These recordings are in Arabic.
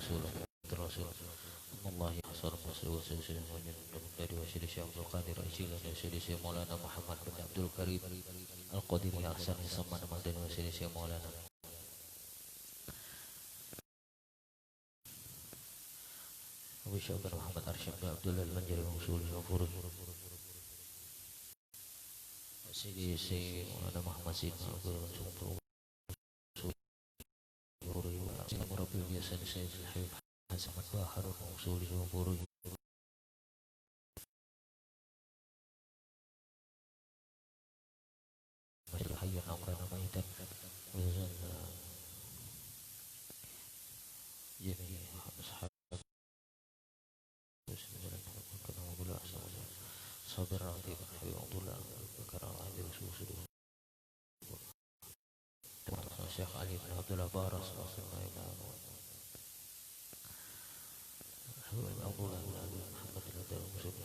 رسوله الرسول الله حصر مصر وسلسل dari Wasyid Syekh Abdul Qadir Ajilan Wasyid Syekh Maulana Muhammad bin Abdul Karim Al-Qadiri Ahsan Zaman dan Wasyid Syekh Maulana Abu Syabir Muhammad Arsyad bin Abdul Al-Manjari Mangsuli Wafurud Wasyid Syekh Maulana Muhammad Sidna Abdul Rasul Murabil biasa Syekh Habib Hasan Bahar Mangsuli Wafurud Hayyan amrana maitan wazalna jami ashab sabir rafiq habib Abdullah karang hadir susu Syekh Ali bin Abdullah Baras Abdullah Muhammad al-Adar Musulih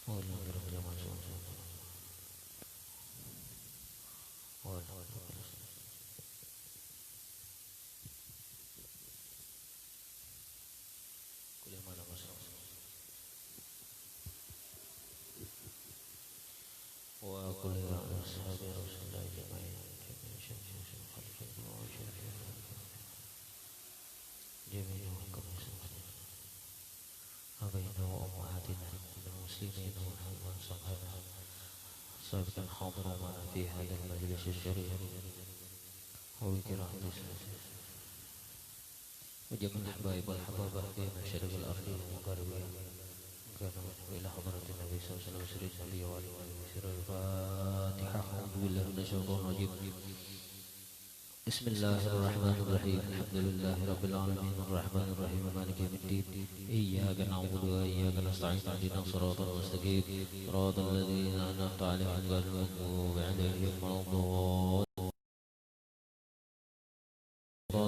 Allah berfirman سابقا حاضر معنا في هذا المجلس الشريف وبكرام وجميع الحبايب والحبابة في مشارق الأرض ومغاربها كانوا إلى حضرة النبي صلى الله عليه وسلم عليه وآله وسلم الفاتحة أعوذ بالله من الشيطان الرجيم بسم الله الرحمن الرحيم الحمد لله رب العالمين الرحمن الرحيم مالك يوم الدين إياك نعبد وإياك نستعين اهدنا الصراط المستقيم صراط الذين أنعمت عليهم غير المغضوب عليهم ولا الضالين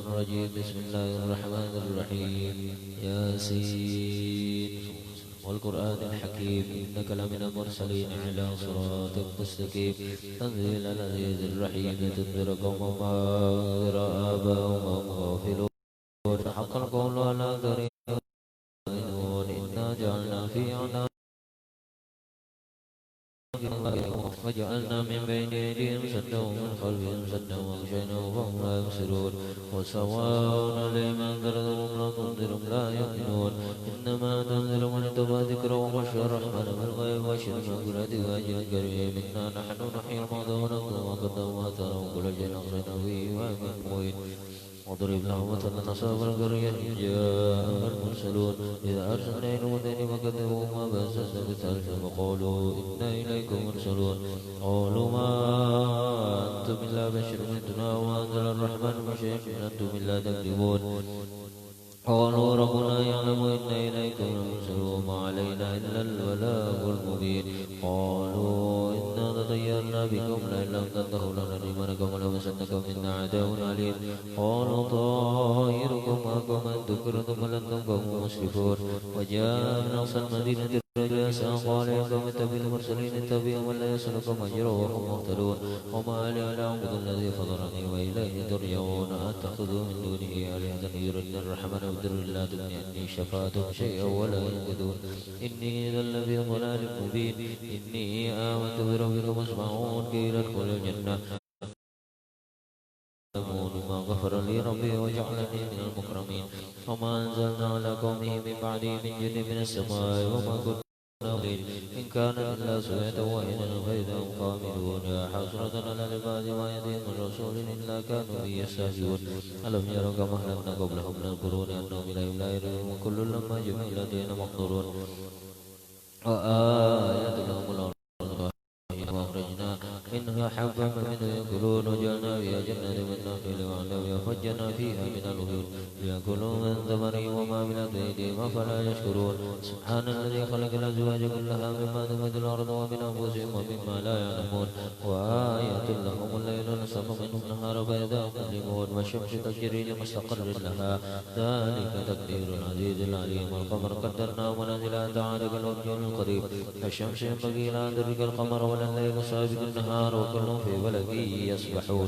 الرجيم بسم الله الرحمن الرحيم ياسين والقرآن الحكيم إنك لمن المرسلين على صراط مستقيم تنزيل العزيز الرحيم تنذر قوما ما أنذر آباءهم وهم غافلون حق القول على أكثرهم إنا جعلنا في أعناقهم وجعلنا من بين أيديهم سدا ومن خلفهم سدا وأغشيناهم فهم لا يبصرون وسواء عليهم أنذرتهم لا تنذرهم لا يؤمنون إنما تنذر من اتبع ذكره وخشى الرحمن بالغيب وبشر المغفرة وأجر كريم إنا نحن نحيي الموتى ونكتب ما قدموا وآثارهم كل شيء أحصيناه في إمام مبين واضرب لهم مثلا أصحاب القرية إذ جاء المرسلون إذا أرسلنا إلى المدن فكذبوا ما بأسسنا بالثالث وقالوا إنا إليكم مرسلون قالوا ما أنتم إلا بشر مثلنا وما أنزل الرحمن من شيء إن أنتم إلا تكذبون قالوا ربنا يعلم إنا إليكم لمرسلون وما علينا إلا البلاغ المبين قالوا إنا تطيرنا بكم لئن لم تنتهوا لنرجمنكم ولمسنكم منا عذاب أليم قالوا طائركم معكم أن ذكرتم بل أنتم قوم مسرفون وجاء من أقصى المدينة رجل يسعى قال يا قوم اتبعوا المرسلين اتبعوا من لا يسألكم أجرا وهم مهتدون وما لي ألا أعبد الذي فطرني وإليه ترجعون أتخذوا من دونه آلهة يردن الرحمن وبدر لا تغني عني شفاعتهم شيئا ولا ينقذون إني إذا لفي ضلال مبين إني آمنت بربكم فاسمعون قيل ادخلوا الجنة بما غفر لي ربي وجعلني من المكرمين وما أنزلنا على قومه من بعده من جند من السماء وما كنا إن كان إلا سوية واحدة فإذا هم خامدون يا حسرة على العباد ما يأتيهم من رسول إلا كانوا به يستهزئون ألم يروا كما أهلكنا قبلهم من القرون أنهم إليهم لا يرجعون وكل لما جمع لدينا محضرون وآيات لهم الأرض وأخرجنا منها حبا فمنه يأكلون وجعلنا فيها جنات من نخيل وعنب وفجرنا فيها من العيون ليأكلوا من ثمره وما عملت أيديهم أفلا يشكرون سبحان الذي خلق الأزواج كلها مما تنبت الأرض ومن أنفسهم ومما لا يعلمون وآيات لهم الليل نسلخ منه النهار فإذا هم مظلمون والشمس تجري لمستقر لها ذلك تقدير العزيز العليم والقمر قدرناه منازل تعالى كالوجه القريب الشمس ينبغي لها أن تدرك القمر ولا الليل سابق النهار وكل في فلك يسبحون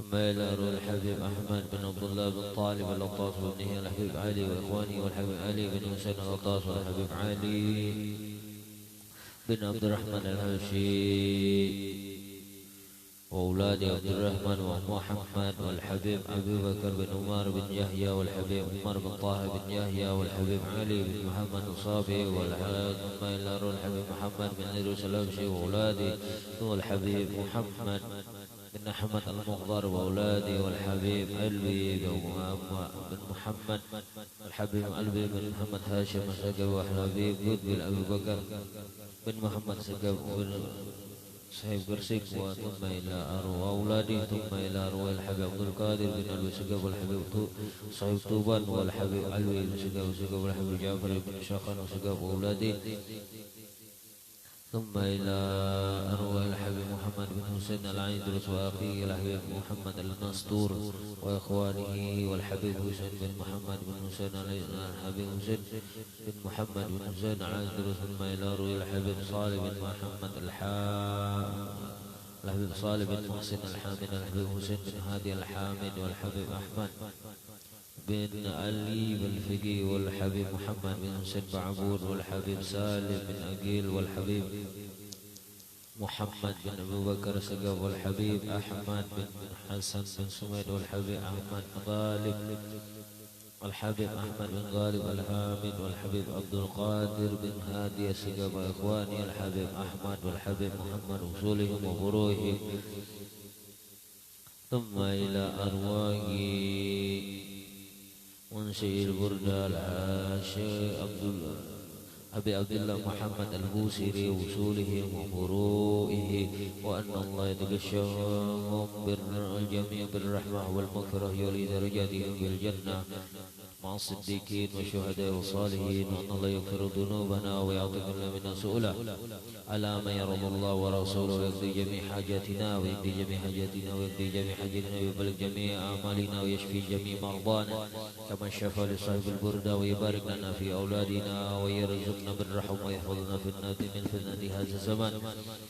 ثم إلى روح الحبيب أحمد بن عبد الله بن طالب الأطاس وابنه الحبيب علي وإخوانه والحبيب علي بن حسين الأطاس والحبيب علي بن عبد الرحمن الهاشمي وأولاد عبد الرحمن ومحمد والحبيب أبي بكر بن عمر بن يحيى والحبيب عمر بن طه بن يحيى والحبيب علي بن محمد الصافي ثم إلى روح الحبيب محمد بن إدريس الأبشي وأولادي والحبيب محمد بن أحمد المغضر وأولادي والحبيب علوي بن محمد والحبيب علوي بن محمد هاشم السقف والحبيب بن أبي بكر بن محمد السقف بن صاحب برسك ثم إلى أروى أولادي ثم إلى أروى الحبيب عبد القادر بن أبي السقف والحبيب صاحب طوبان والحبيب علوي بن السقف والحبيب جعفر بن شاخان والسقف وأولادي ثم إلى أروى الحبيب محمد بن حسين العيدرس وأخيه الحبيب محمد المستور وإخوانه والحبيب حسين بن محمد بن حسين الحبيب حسين بن محمد بن حسين العيدرس ثم إلى أروى الحبيب صالح بن محمد الحبيب صالح بن محسن الحامد الحبيب حسين بن هادي الحامد والحبيب أحمد بن علي بالفقي والحبيب محمد بن حسين بعبور والحبيب سالم بن أقيل والحبيب محمد بن أبو بكر السقف والحبيب أحمد بن حسن بن سميد والحبيب أحمد غالب والحبيب أحمد بن غالب الحامد والحبيب عبد القادر بن هادي السقف وإخواني الحبيب أحمد والحبيب محمد وصولهم وفروعهم ثم إلى أرواح منشئ البردة العاشق أبي عبد الله محمد البوسري وصولهم وفروئه وأن الله يتغشاهم بالجميع بالرحمة والمغفرة يولي درجاتهم بالجنة مع الصديقين والشهداء والصالحين وأن الله يغفر ذنوبنا ويعطي كل منا سؤلا على ما يرضى الله ورسوله ويقضي جميع حاجاتنا ويقضي جميع حاجاتنا ويقضي جميع حاجاتنا ويبلغ جميع أعمالنا ويشفي جميع مرضانا كما شفى لصاحب البردة ويبارك لنا في أولادنا ويرزقنا بالرحم ويحفظنا في النار من فتنة هذا الزمان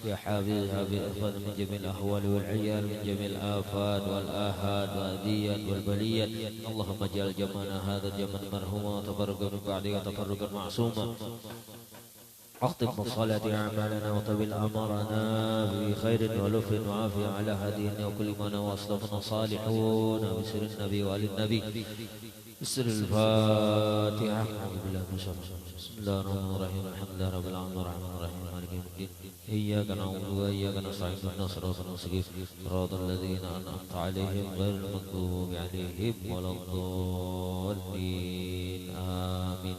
يا حافظها بالأحفاد من جميع الأهوال والعيال من جميع الآفات والآهات والأذيات والبليات اللهم اجعل جمعنا هذا الجمع مرحوما وتفرقا من بعده تفرقا معصوما اختم بالصلاة أعمالنا وطول أمرنا بخير ولف وعافية على هدينا وكل ما نواصلنا صالحون بسر النبي وآل النبي بسر الفاتحة بسم الله الرحمن الرحيم الحمد لله رب العالمين الرحمن الرحيم مالك يوم الدين إياك نعبد وإياك نستعين اهدنا الصراط المستقيم صراط الذين أنعمت عليهم غير المغضوب عليهم ولا الضالين آمين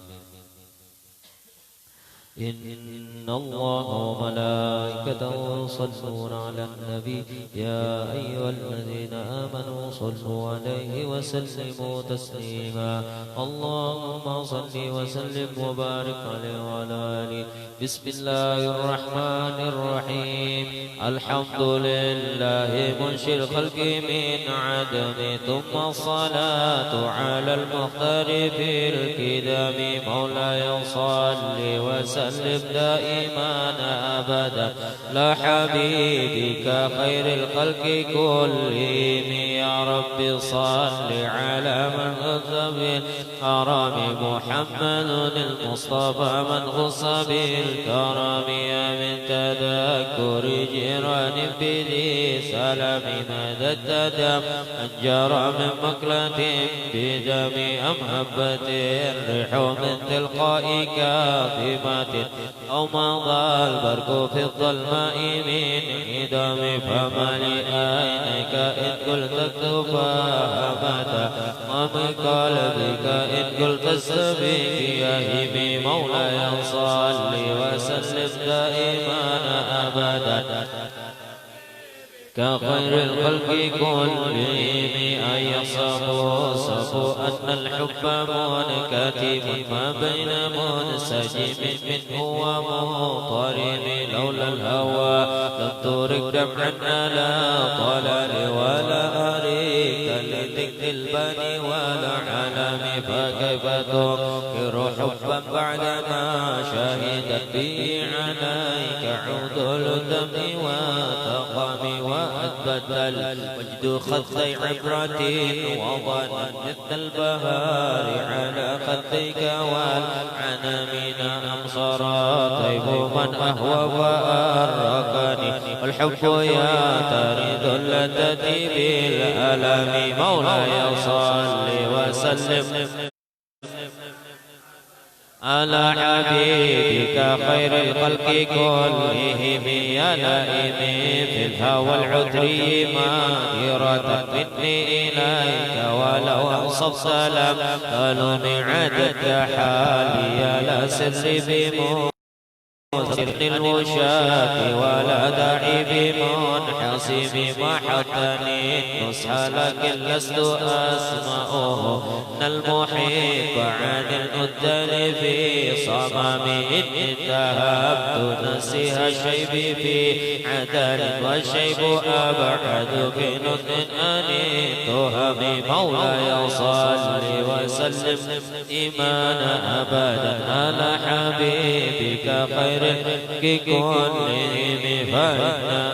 إن الله وملائكته يصلون على النبي يا أيها الذين آمنوا صلوا عليه وسلموا تسليما اللهم صل وسلم وبارك عليه وعلى آله بسم الله الرحمن الرحيم الحمد لله منشئ الخلق من عدم ثم الصلاة على المختار في الكدام مولاي صل وسلم دائما أبدا لا حبيبك خير الخلق كلهم يا رب صل على من غضب الحرام محمد المصطفى من خص بالكرم من تذكر جيران بذي سلام مدى التدم أنجر من مقلة بدم أم هبة الريح من تلقاء كاظمة أو مضى البرق في الظلماء من إدم فما لأينك إن قلت اكتفاها ومن قلبك إن قلت استبيك يهمي مولاي صل وسلم دائما أبدا كخير الخلق كلهم أن يصفوا أن الحب منكتب ما بين منسجم منه ومضطرب لولا الهوى لم ترك دمعا على طلال ولا أريك لذكر البني ولا علم فكيف تنكر حبا بعدما شهدت به عليك عدل الدم وتقم بدل وجد خطي عبرة وضنا مثل البهار على خديك والعنامين أمصرا طيب من أهوى وأرقني والحب يعترض اللذة بالألم مولاي صل وسلم على حبيبك خير الخلق كلهم يا لائم في الهوى العذري ماهرة مني إليك ولو أنصف سلام قالوا معدك حالي لا سر بمنصر الوشاة ولا داعي بمنحصم محطني النصح لكن لست أسمعه من المحيط عن الأدل في صمامي إني ذهبت نسيها الشيب في عدل والشيب أبعد بنطق أنيتها مولاي صل وسلم إيمانا أبدا على حبيبك خير كلهم فإن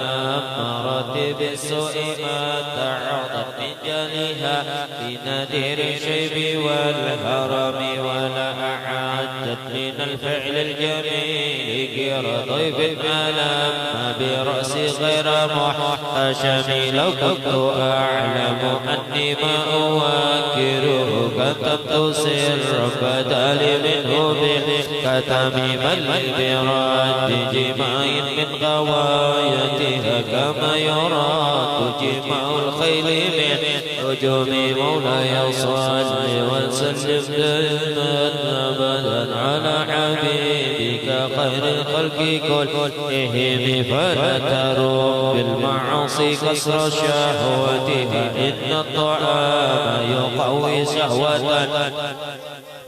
أمرت بالسوء ما تعرضت من جلها في نذير الشيب والهرم ولا أعدت من الفعل الجميل غير ضيف الملام برأسي غير محتشم لو كنت أعلم أني ما أواكره كتبت سر بدل منه بالكتم بل براد جماع من غوايتها كما يراد جماع الخيل من هجوم مولاي صل وسلم دائما أبدا على حبيبك خير الخلق كلهم فلا تروم بالمعاصي كسر شهوتها إن الطعام يقوي شهوة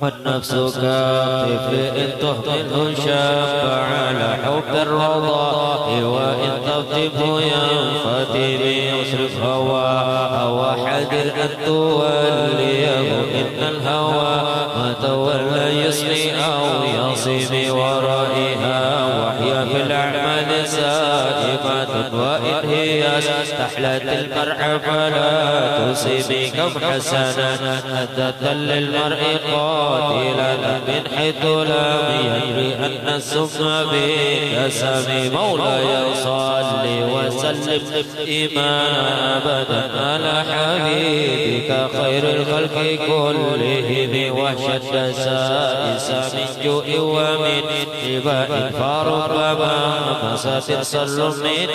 والنفس كالطفل إن تهمله شاب على حب الرضاء وإن تغتبه ينفتم يصرف هوى حذر أن توليه إن الهوى ما تولى يصلي أو يصيب ورائها وهي في الأعمال سائمة وإن هي استحلت المرء فلا تصيب كم حسنا أدت للمرء قاتلا من حيث لم يدري أن السم بالنسم مولاي صل وسلم إيمانا أبدا على حبيبك خير الخلق كلهم وشد سائس من جوع ومن إباء فربما مسات صل من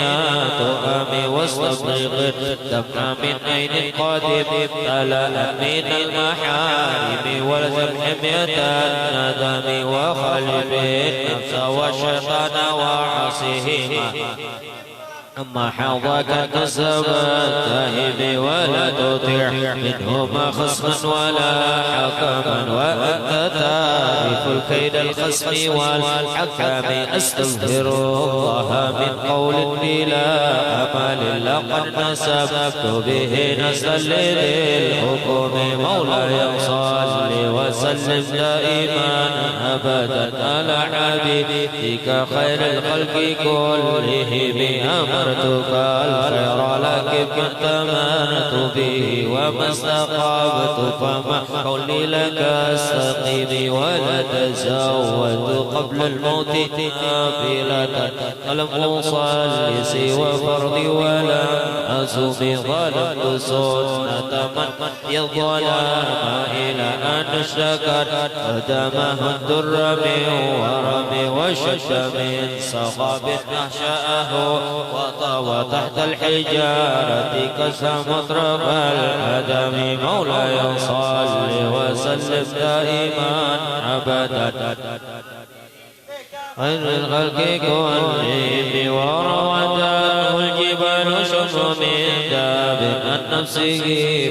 تؤم واستفرغ دمع من عين قادم تلا من المحارم والزم حمية الندم وخلف النفس والشيطان وعصيهما أما حظك كسب التائب ولا تطيع منهما خصما ولا حكما وأنت تعرف الكيد الخصم والحكم أستغفر الله من قول بلا أمل لقد نسبت به نسلا لذي الحكم مولاي صل وسلم دائما أبدا على حبيبك خير الخلق كلهم أمرتك الخير لكن كنت آمنت به وما استقامت فما قولي لك استقيم ولا تزود قبل الموت نافلة لم أصلي سوى فرضي ولا أصوم ظلمت سنة من يظلم إلى أن اشتكت قدمه الدر من ورم وشد من صخب أحشأه وطوى تحت الحجارة كسى مطرب الأدم مولاي صل وسلم دائما أبدا خير الخلق كلهم وروته الجبال شم من داب عن نفسه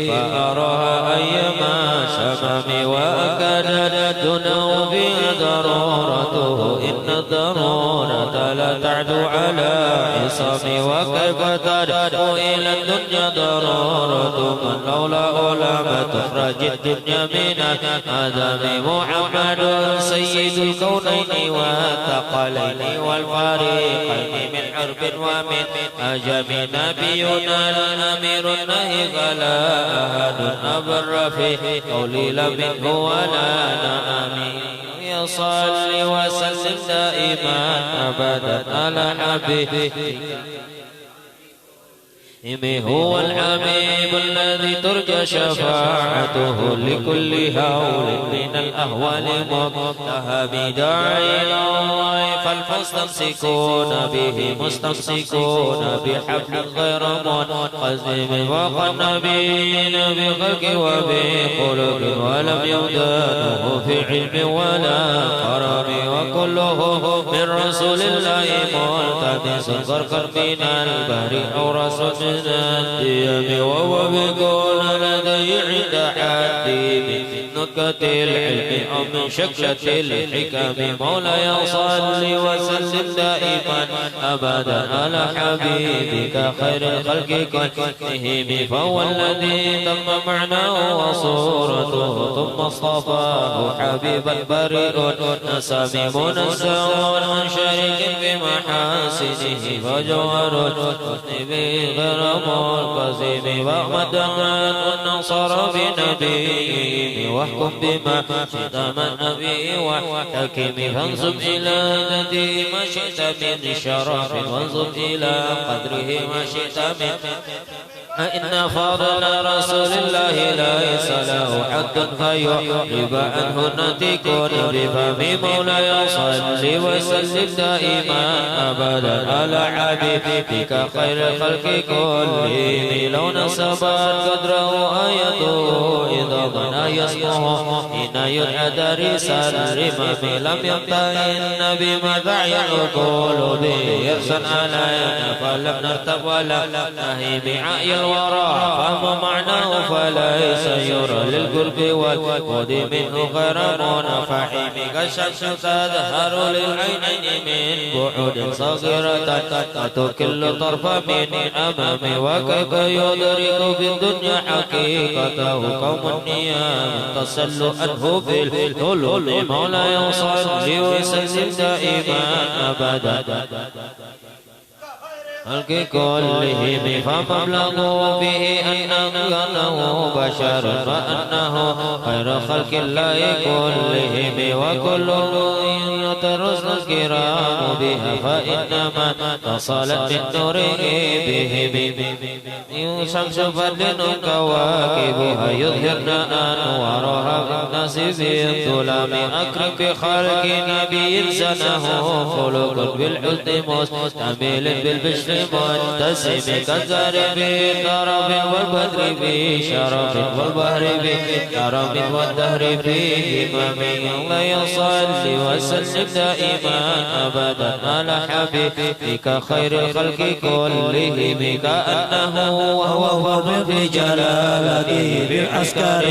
فأراها أيما شمم وأكدت دونه بها ضرورته إن الضرورة لا تعدو على عصام وكيف تدعو إلى الدنيا ضرورة من لولا لم تخرج الدنيا من آدم محمد سيد الكونين والثقلين والفريقين من حرب ومن أجم نبينا الأمير النهي فلا أحد أبر في قولي منه ولا نأمين يصل وسلم دائما أبدا على حبيبه هو الحبيب الذي ترجى شفاعته لكل هول من الأهوال مبتهى بداعي إلى الله فالمستمسكون به مستمسكون بحبل غير منقسم فوق النبيين بخلق وبخلق ولم يودانه في علم ولا كرم وكله من رسول الله ملتمس غرقا من البحر أو رسول الديم وهو بقول لدي عند حدي من نكت العلم أو من شكلة الحكم مولاي صل وسلم دائما أبدا على حبيبك خير الخلق كلهم فهو الذي تم معناه وصورته ثم اصطفاه حبيبا بريء نسم منزه عن شريك بمحاسنه فجوهر غير منقسم ومدمن النصر بنبيه واحكم بما شئت من نبي وحكم فانصب إلى ذاته ما شئت من شرف وانصب إلى قدره ما شئت من إن فضل رسول الله ليس له حد فيعرب عنه نتكون بفم مولاي صل وسلم دائما أبدا على حبيبك خير الخلق كلهم لو نسبت قدره آيته إذا ظن يسمعه حين يدعى دريسا الرمم لم يمتهن بماذا يقول به يرسل علينا فلم نرتب ولا نهي بعي الورى فهم معناه فليس يرى للقلب والود منه غير منفحم كالشمس تظهر للعينين من بعد صغيرة تكل طرف من أمام وكيف يدرك في الدنيا حقيقته قوم النيام تصل عنه بالظلم مولاي صل وسلم دائما أبدا خلق كلهم فمبلغوا به أنه بشر فأنه خير خلق الله كلهم وكل يترسل الكرام بها فإنما وصلت من نوره بهم شمس فضل كواكبها يظهرن أنوارها بالناس بالظلام أكرم بخلق نبي سنه خلق بالحسن مستعمل بالبشر منتسم كالزهر بالطرف والبدر بشرف والبحر بكرم والدهر بهمم الله يصلي وسلم دائما أبدا على حبيبك خير الخلق كلهم كأنه وهو بجلالته بالعسكر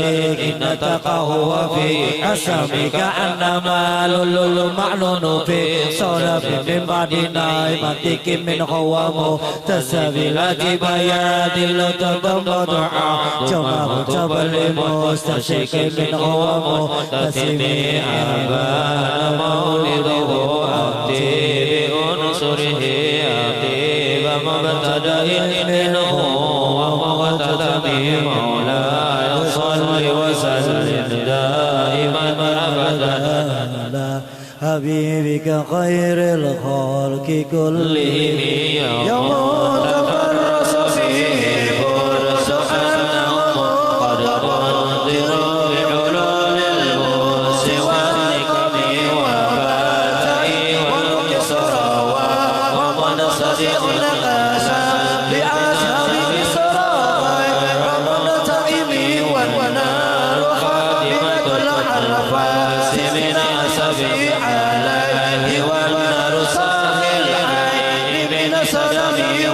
إن تقاه وفي حسم كأنما المعلون في صلب من بعد نائمتك من قوام تسبيلات بياد لتضمضع جمع متبل مستشك من قوام تسمي أبان مولده أبتي بأنصره أبتي بمبتدأ منه ومغتدى مولاي صل وسلم دائما أبدا حبيبك خير الخلق كلهم يوم تفرس فيه فرس أنهم قد أنذروا بعلوم البؤس والنكم والبلاء والكسرى ومن صدق القاسى بأصحاب السراء ومن تئمي والنار خاتمة الحرفات من أسباب عليه والنار صاحي العين من سلمي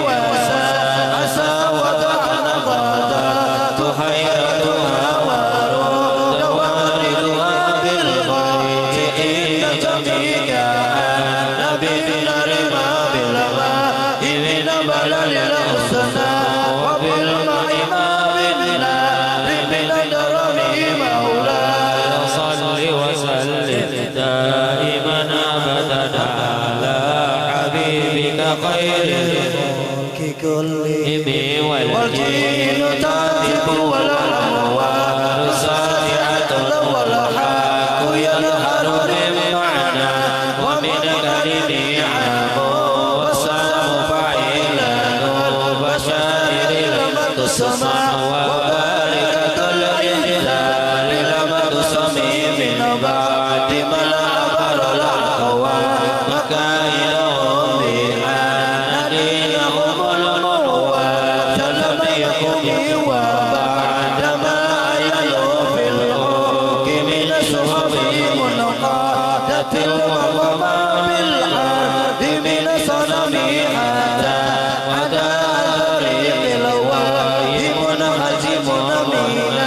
خير الخلق كلهم والجن تعزف والأموال صائعة والحق ينهر بمعنى ومن كلمه عام وسام فعيلان وبشائر لم تسمع وباركة الإهلال لم تسمي من بعد من عبر الأقوام مكائنهم بأن دينهم المروات لم يكن وبعدما يلو في الحق من شرب منقادة المغمى بالعهد من صنم حتى عدا طريق الواهي منهزم من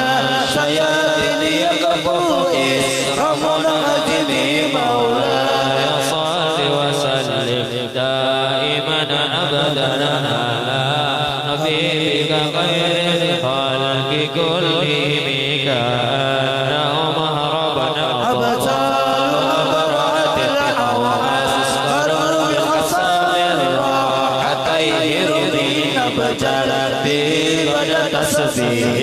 الشياطين يقفوا إسر منهزم مولاي صل وسلم دائما أبدا على نبيك خير الخلق كلهم كأنه مهربا أبطال أبرأت الحواس قرروا بالخصائر حتى يهربين بجلت به بدأ تسفيه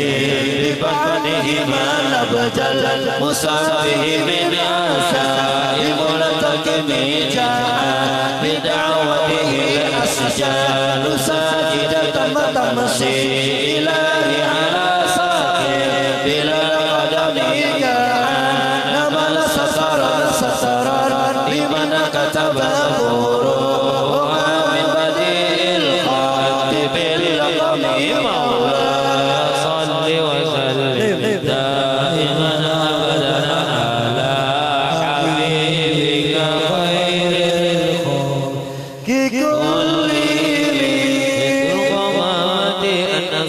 ببطنه ما نبجل مصابه من عشاء ملتقم جاء بدعوته الأسجال ساجدة تمشي إلهي على ساكن بلا قدم كأنما سسرا لمن كتب فروعا من بديع الخلق باللقم مولاي صل وسلم دائما أبدا على حبيبك خير الخلق كلهم بالرغمات أن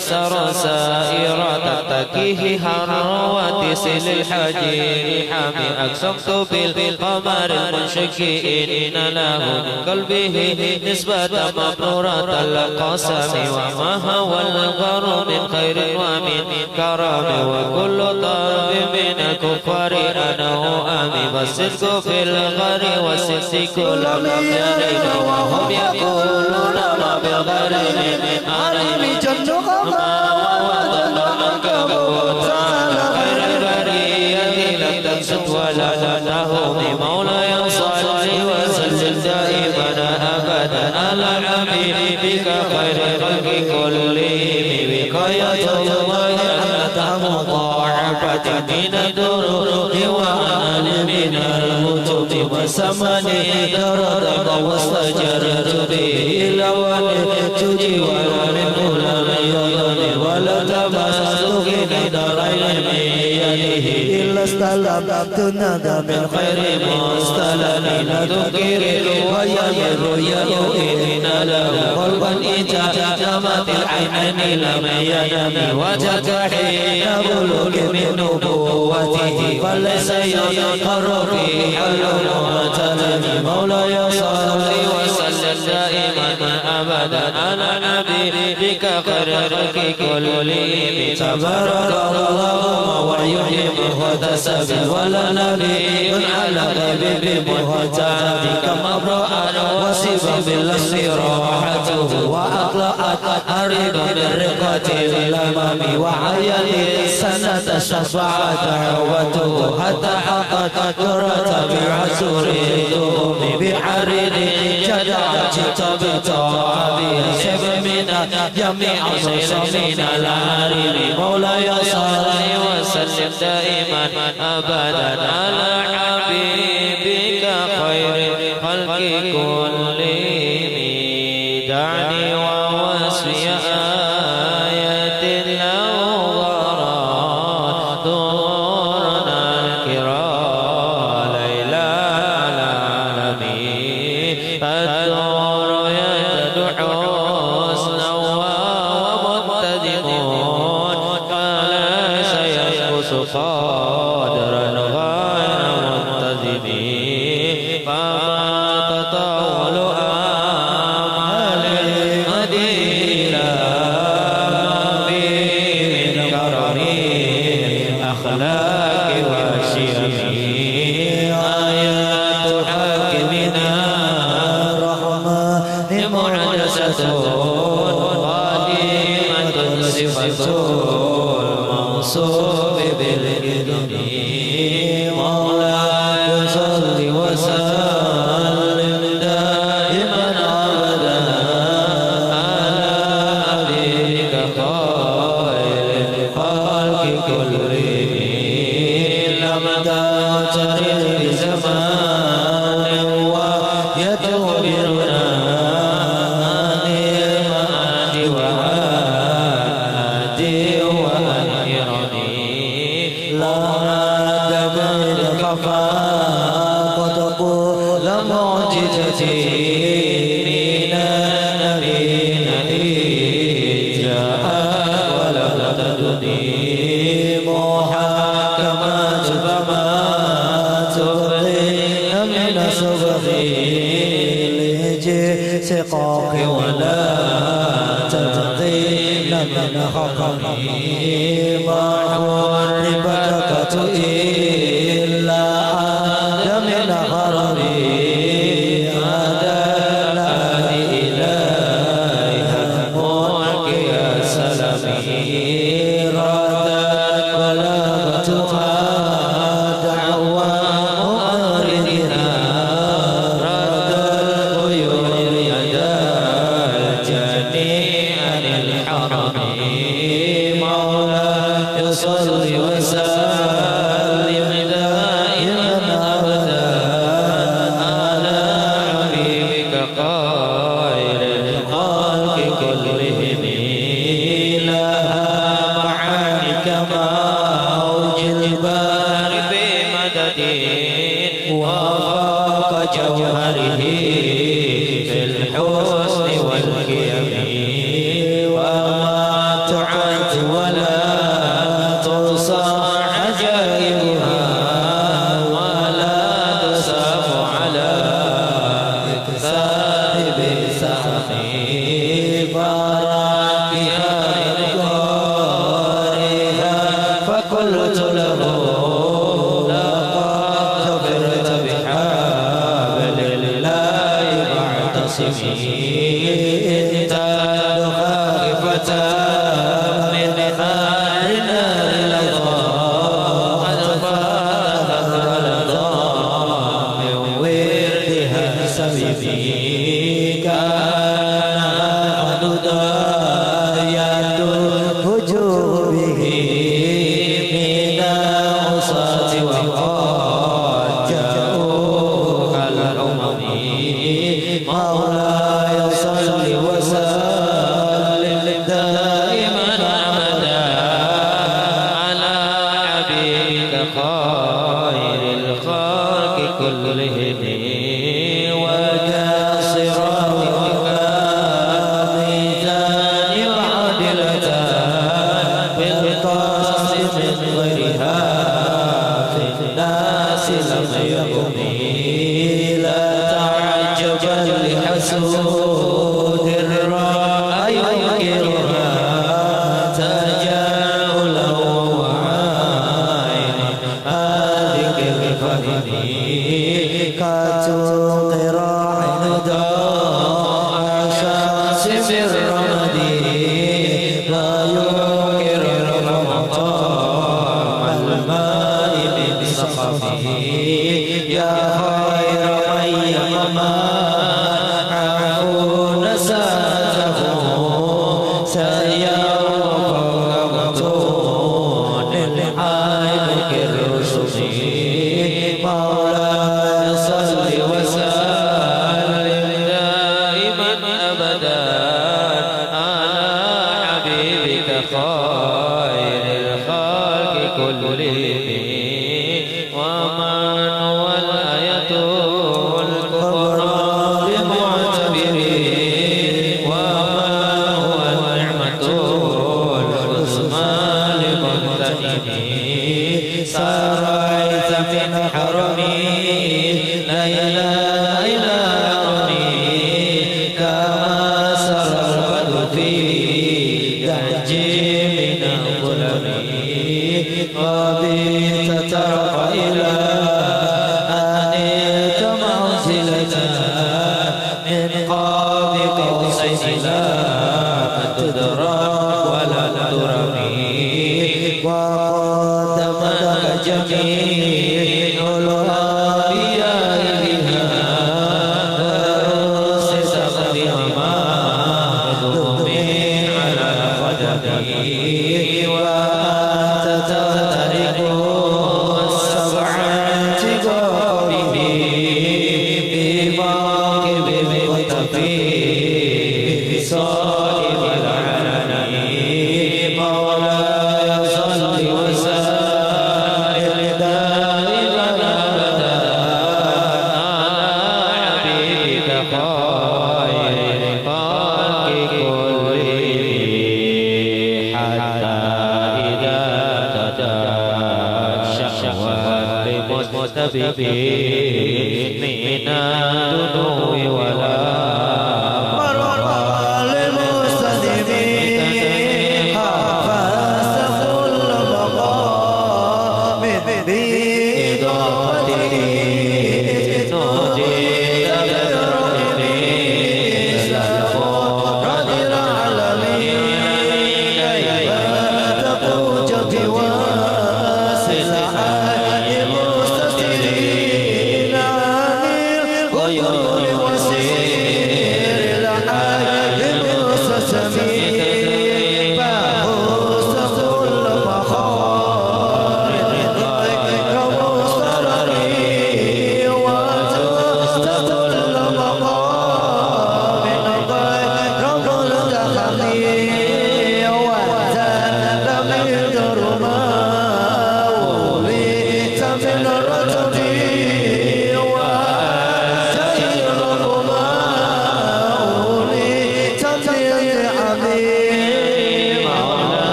سائرة تكيه هروات سل الحجير حامي أقسمت بالقمر المنشك إن له من قلبه نسبة مبرورة القسم وما هو الغر من خير ومن كرم وكل طرف من كفار أنا أمي والصدق في الغر والصدق كل مبدرين وهم يقولون ما بغير من أرمي جنة ما وضل من كبوت خير البرية لم تكسد ولا تنتهوا بمولاي صل وسلم دائما أبدا على حبيبك خير الخلق كلهم بقاية الله أنت مضاعفة من الدروب وأنا من الكتب وسمن درر واستجرت به لون تجيور من ولا تمسك بدرين يده إلا استلمت ندى من خير مستلم تذكر ويمر إن له قلبا إذا جمت العينين لم ينم وجدك حين بلوغ من نبوته فليس يقر في حل وتلم مولاي صل وسلم دائما أبدا على نبيك خير الخلق كلهم تبارك اللهم ويحيي مهتسب ولا نبي على نبي بمهتاب كما امرأ وصف باللفظ راحته وأطلعت أريد بالرقة الأمام وعين سنة شفاعة دعوته حتى حقت كرة بعسور الدوم بحرد جدعت تبطابي شف من جميع صيصين العارم مولاي صل وسلم دائما أبدا على حبيبك خير الخلق كلهم دعني ووصي آية له ضرات دورنا الكرام ليلى العالمين الدور يدعو حسنا ومتدمون قال سينقص قادرا غير منتظمين فما تطول آمال مدينة من كرم أخلاق وشيم آيات حكمنا رحمة قديمة صفة الموصوف بالإذن مولاي صل وسلم دائما أبدا على حبيبك خير الخلق كلهم لم تغترر بزمان ويتوبرنا عن المعاد وعادي وأنيرني لا تبعد خفاق وتقول معجزتي من النبي جاء ولم تدني محاكمات فما تبغي من صبغي لجسقاق ولا تبغي من حقمي ما حربتك إلا عاد من غربي هذا الآن إليها الملك يا سلامي رادت بلاغتها دعوى مؤردها راد الغيور يدا الجميع عن الحرم مولاي صل وسلم دائما أبدا على حبيبك خير الخلق كلهم لها معاني كموج البحر بمدد وفاق جوهره في الحسن والقيم وما تعد ولا تحصى عجائبها ولا تصف على اكتساب سخطي براكها إبقارها فقلت له لقد كبرت بحبل الله واعتصمي انت خائفة من نارنا لظى قد فاق لظى من وردها سبيبي كان هدايات وجوبه من العصاة وقد جاءوا كالأمم مولاي صل وسلم دائما أبدا على حبيبك خير الخلق كلهم وكاسرا وكاميزان معدلة بالقصد من غيرها في الناس لم يقم لا تعجبا لحسود الرأي ينكرها تجاهلا وعين هذه الفهم كتمطر عند شمس الرمد لا ينكر مقام الماء من سخفه يا خير من يمام عفو نساته سيرفع للعالم الرسل مولاي صل وسلم دائما أبدا على حبيبك خير الخلق كلهم ومن هو الآية الكبرى بمعتبرين وما هو النعمة العظمى لمنتهبين سريت من حرمي لا إله إلا حرمي كما سر البدر في دجي من الظلم وبيت ترقى إلى أنيت منزلة من قاب قوسين المستبين من الدنو ولا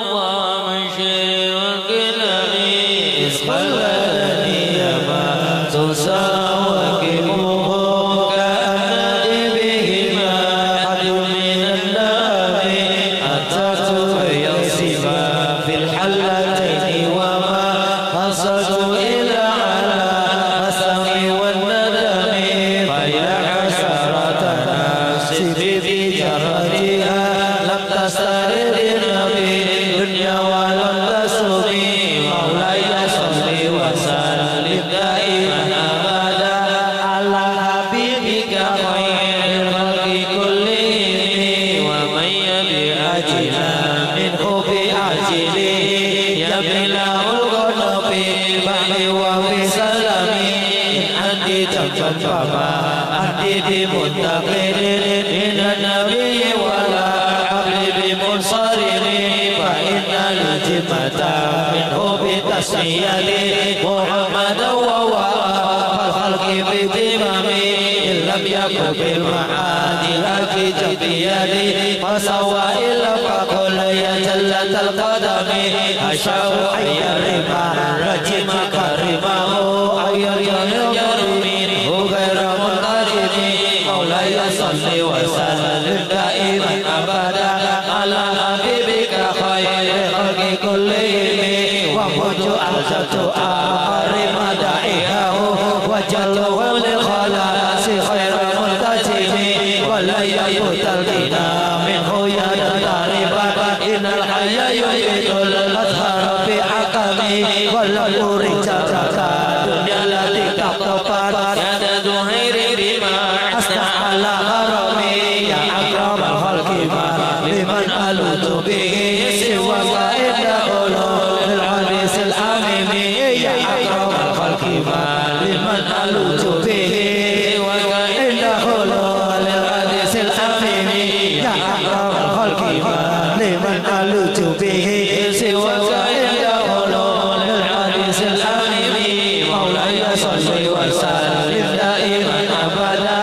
الله مشي وكلني إذ خلاني ما تساوى كلمه كأنني بهما حد من النار أتت يصفا في الحلتين وما قصدوا إلا على السمع والندم فيا حسرة نفسي في جرتها لم تسترد النبي دنيا ولم تسقي مولاي صل وسلم دائما أبدا على حبيبك خير الخلق كلهم ومن يبي أجلا منه بأجله يبلغ الغنى في بحر وفي سلمي أنت تمشى فما أنت بمنتقل من النبي ولا حبيب منصرم فإن الجمة منه بتسميته محمد وهو الخلق بتمامه إن لم يكن بالمعاني لك جبيدي فسوى إلا فقل يا جلة القدم أشاء أن يرم رجم كرمه أو يرم منه غير منقرن مولاي صل وسلم دائما أبدا على حبيبك خير الخلق كلهم وكنت أعزت آخر مدائحه وجله للخلاص خير ملتزم ولا يفوت الغنى منه يد ضاربا إن الحي يريد الأزهر بعقمه والأمور جرتا دنيا التي تقطفت يد زهير بما أثنى على هرمي يا أكرم الخلق لمن ألوذ به سواك إن أولو العريس الأميم يا أكرم الخلق لمن ألوذ به وإن أولو العريس الأميم يا أكرم الخلق لمن ألوذ به سواك إن أولو العريس الأميم مولاي صل وسلم دائما أبدا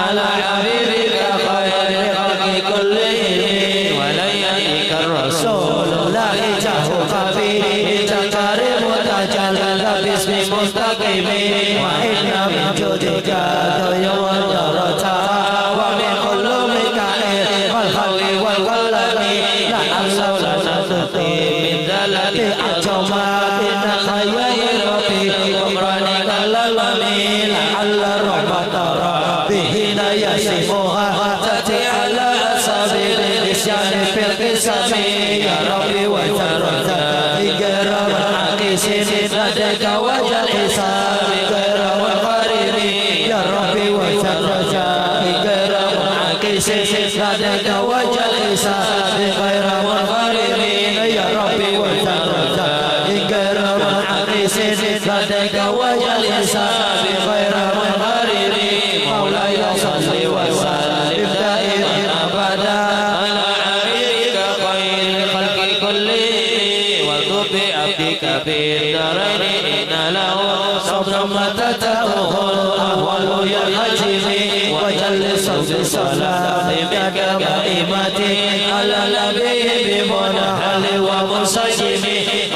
على حبيبك خير الخلق كلهم ولن يأتيك الرسول لا إجاه خبير تكرم تجلى باسم مستقيم وإن من جودك ضيوم درتا ومن علومك والخلق والقلم لا أمسوا لنا تطيب من ذلك أجمع إن خير ربي عمرانك اللمي لعل الرحمة ربه لا يسمها تأتي على سبيل الإسيان في القسم يا ربي وترجى غير منعكس لديك وجه الحساب غير والغريب يا ربي وترجى غير منعكس لديك وجه الحساب غير والغريب يا ربي وترجى غير منعكس لديك وجه الحساب غير والغريب مولاي صل وسلم دائما أبدا على حبيبك خير الخلق كلهم وذب عبدك في الدارين إن له صبرا متى تأوه الأهوال ينهزم وجل صوت الصلاة بك كائمة على النبي بمنحل ومنسجم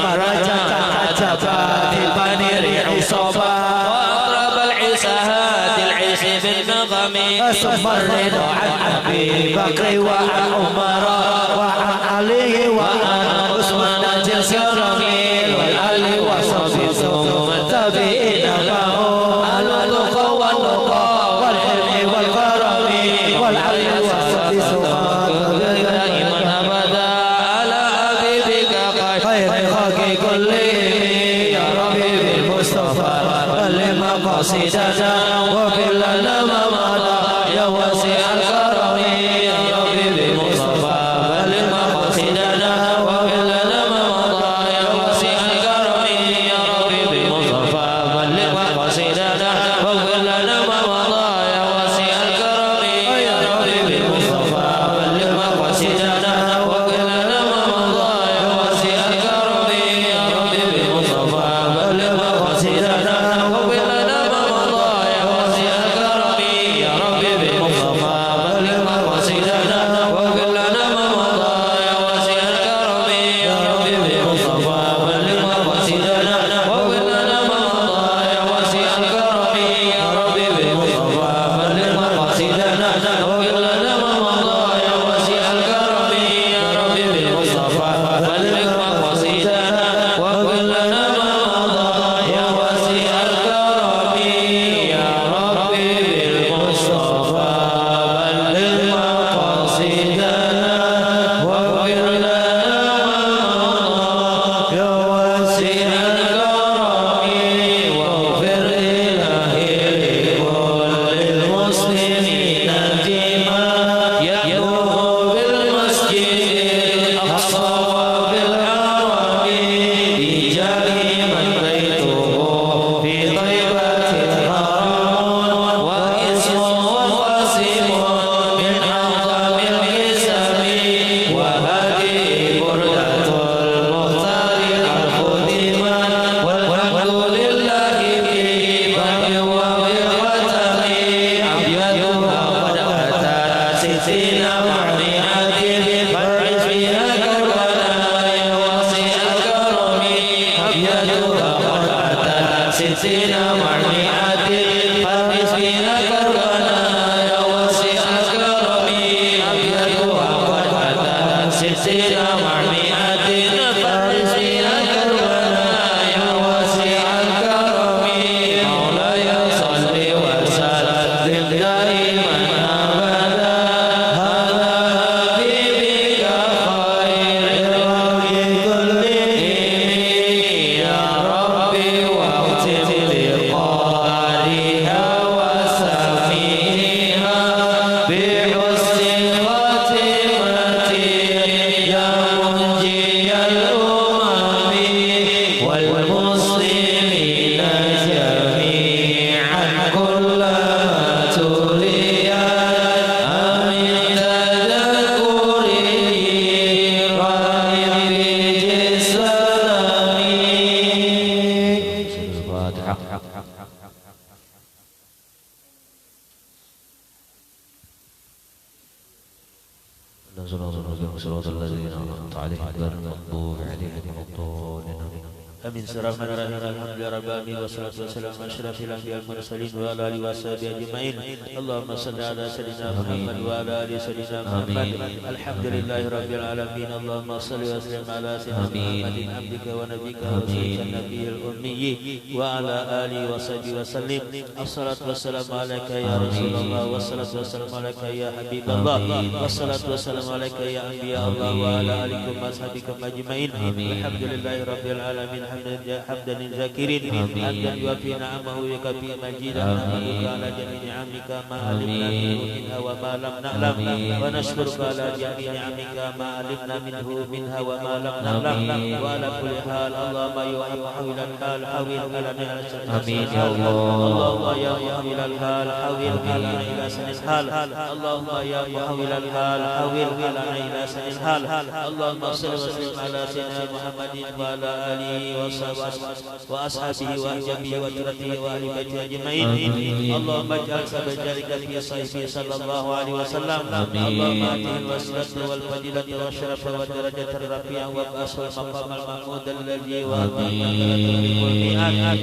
مرجع عتبا ببني ريح صبا وأقرب العساهات العيش بالنغم ثم الرضا عن أبي بكر وعن عمر وعن علي وعن عثمان جنس الرميل والآل وصحبه ثم التابعين معه النقى والنقى والعلم والكرم والعلم والصحبه دائما أبدا على حبيبك خير الخلق كلهم يا ربي بالمصطفى بلغ مقاصدنا واغفر لنا ما مضى يا واسع الكرم يا ربي بالمصطفى بلغ مقاصدنا واغفر لنا ما مضى يا واسع الكرم يا ربي بالمصطفى بلغ مقاصدنا واغفر لنا ما مضى يا واسع الكرم يا ربي بالمصطفى بلغ مقاصدنا واغفر لنا ما مضى يا واسع الكرم يا ربي بالمصطفى بلغ مقاصدنا واغفر لنا ما مضى يا واسع الكرم ستين والمئات فرج بنا كربنا يا واسع الكرم أبيض وقد أتى ستين والمئات فرج بنا كربنا يا واسع الكرم مولاي صل وسلم دائما أبدا هذا حبيبك خير الخلق كلهم يا ربي واختم لقائها وسفيها بحسن خاتمة يا منجي الأمم والمسلمين جميعا كلما تليا آمين تذكره رحم بالجسام الفاتحة صراط الذين أنعمت عليهم غير المغضوب عليهم ولا الضالين Amin. Bismillahirrahmanirrahim. Alhamdulillahi rabbil alamin wassalatu wassalamu ala asyrafil anbiya'i wal mursalin wa ala alihi washabihi ajmain. Allahumma shalli ala sayyidina Muhammad wa ala ali sayyidina Muhammad. Alhamdulillahi rabbil alamin. Allahumma shalli wa sallim ala sayyidina Muhammadin abdika wa nabiyyika wa sayyidina nabiyil ummi wa ala alihi wa sahbihi wa sallim. Assalatu wassalamu alayka ya Rasulullah wassalatu wassalamu alayka ya Habiballah wassalatu wassalamu alayka ya anbiya Allah wa ala alikum wa ashabikum ajmain. Alhamdulillahi rabbil alamin. حمدا للذاكرين حمدا يوفي نعمه ويكفي مجيدا نحمدك على جميع نعمك ما علمنا منها وما لم نعلم ونشكرك على جميع نعمك ما علمنا منها وما لم نعلم وعلى كل حال اللهم يا محول الحال حول لنا آمين يا الله اللهم يا محول الحال حول لنا إلى سن الحال اللهم يا محول الحال حول لنا إلى سن الحال اللهم صل وسلم على سيدنا محمد وعلى آله وأصحابه وأحبابه وترته وأهل بيته أجمعين. اللهم اجعل سبب ذلك في صحبه صلى الله عليه وسلم. اللهم آته الوسيلة والفضيلة والشرف والدرجة الرفيعة وابعثه المقام المحمود الذي وأتاه الميعاد.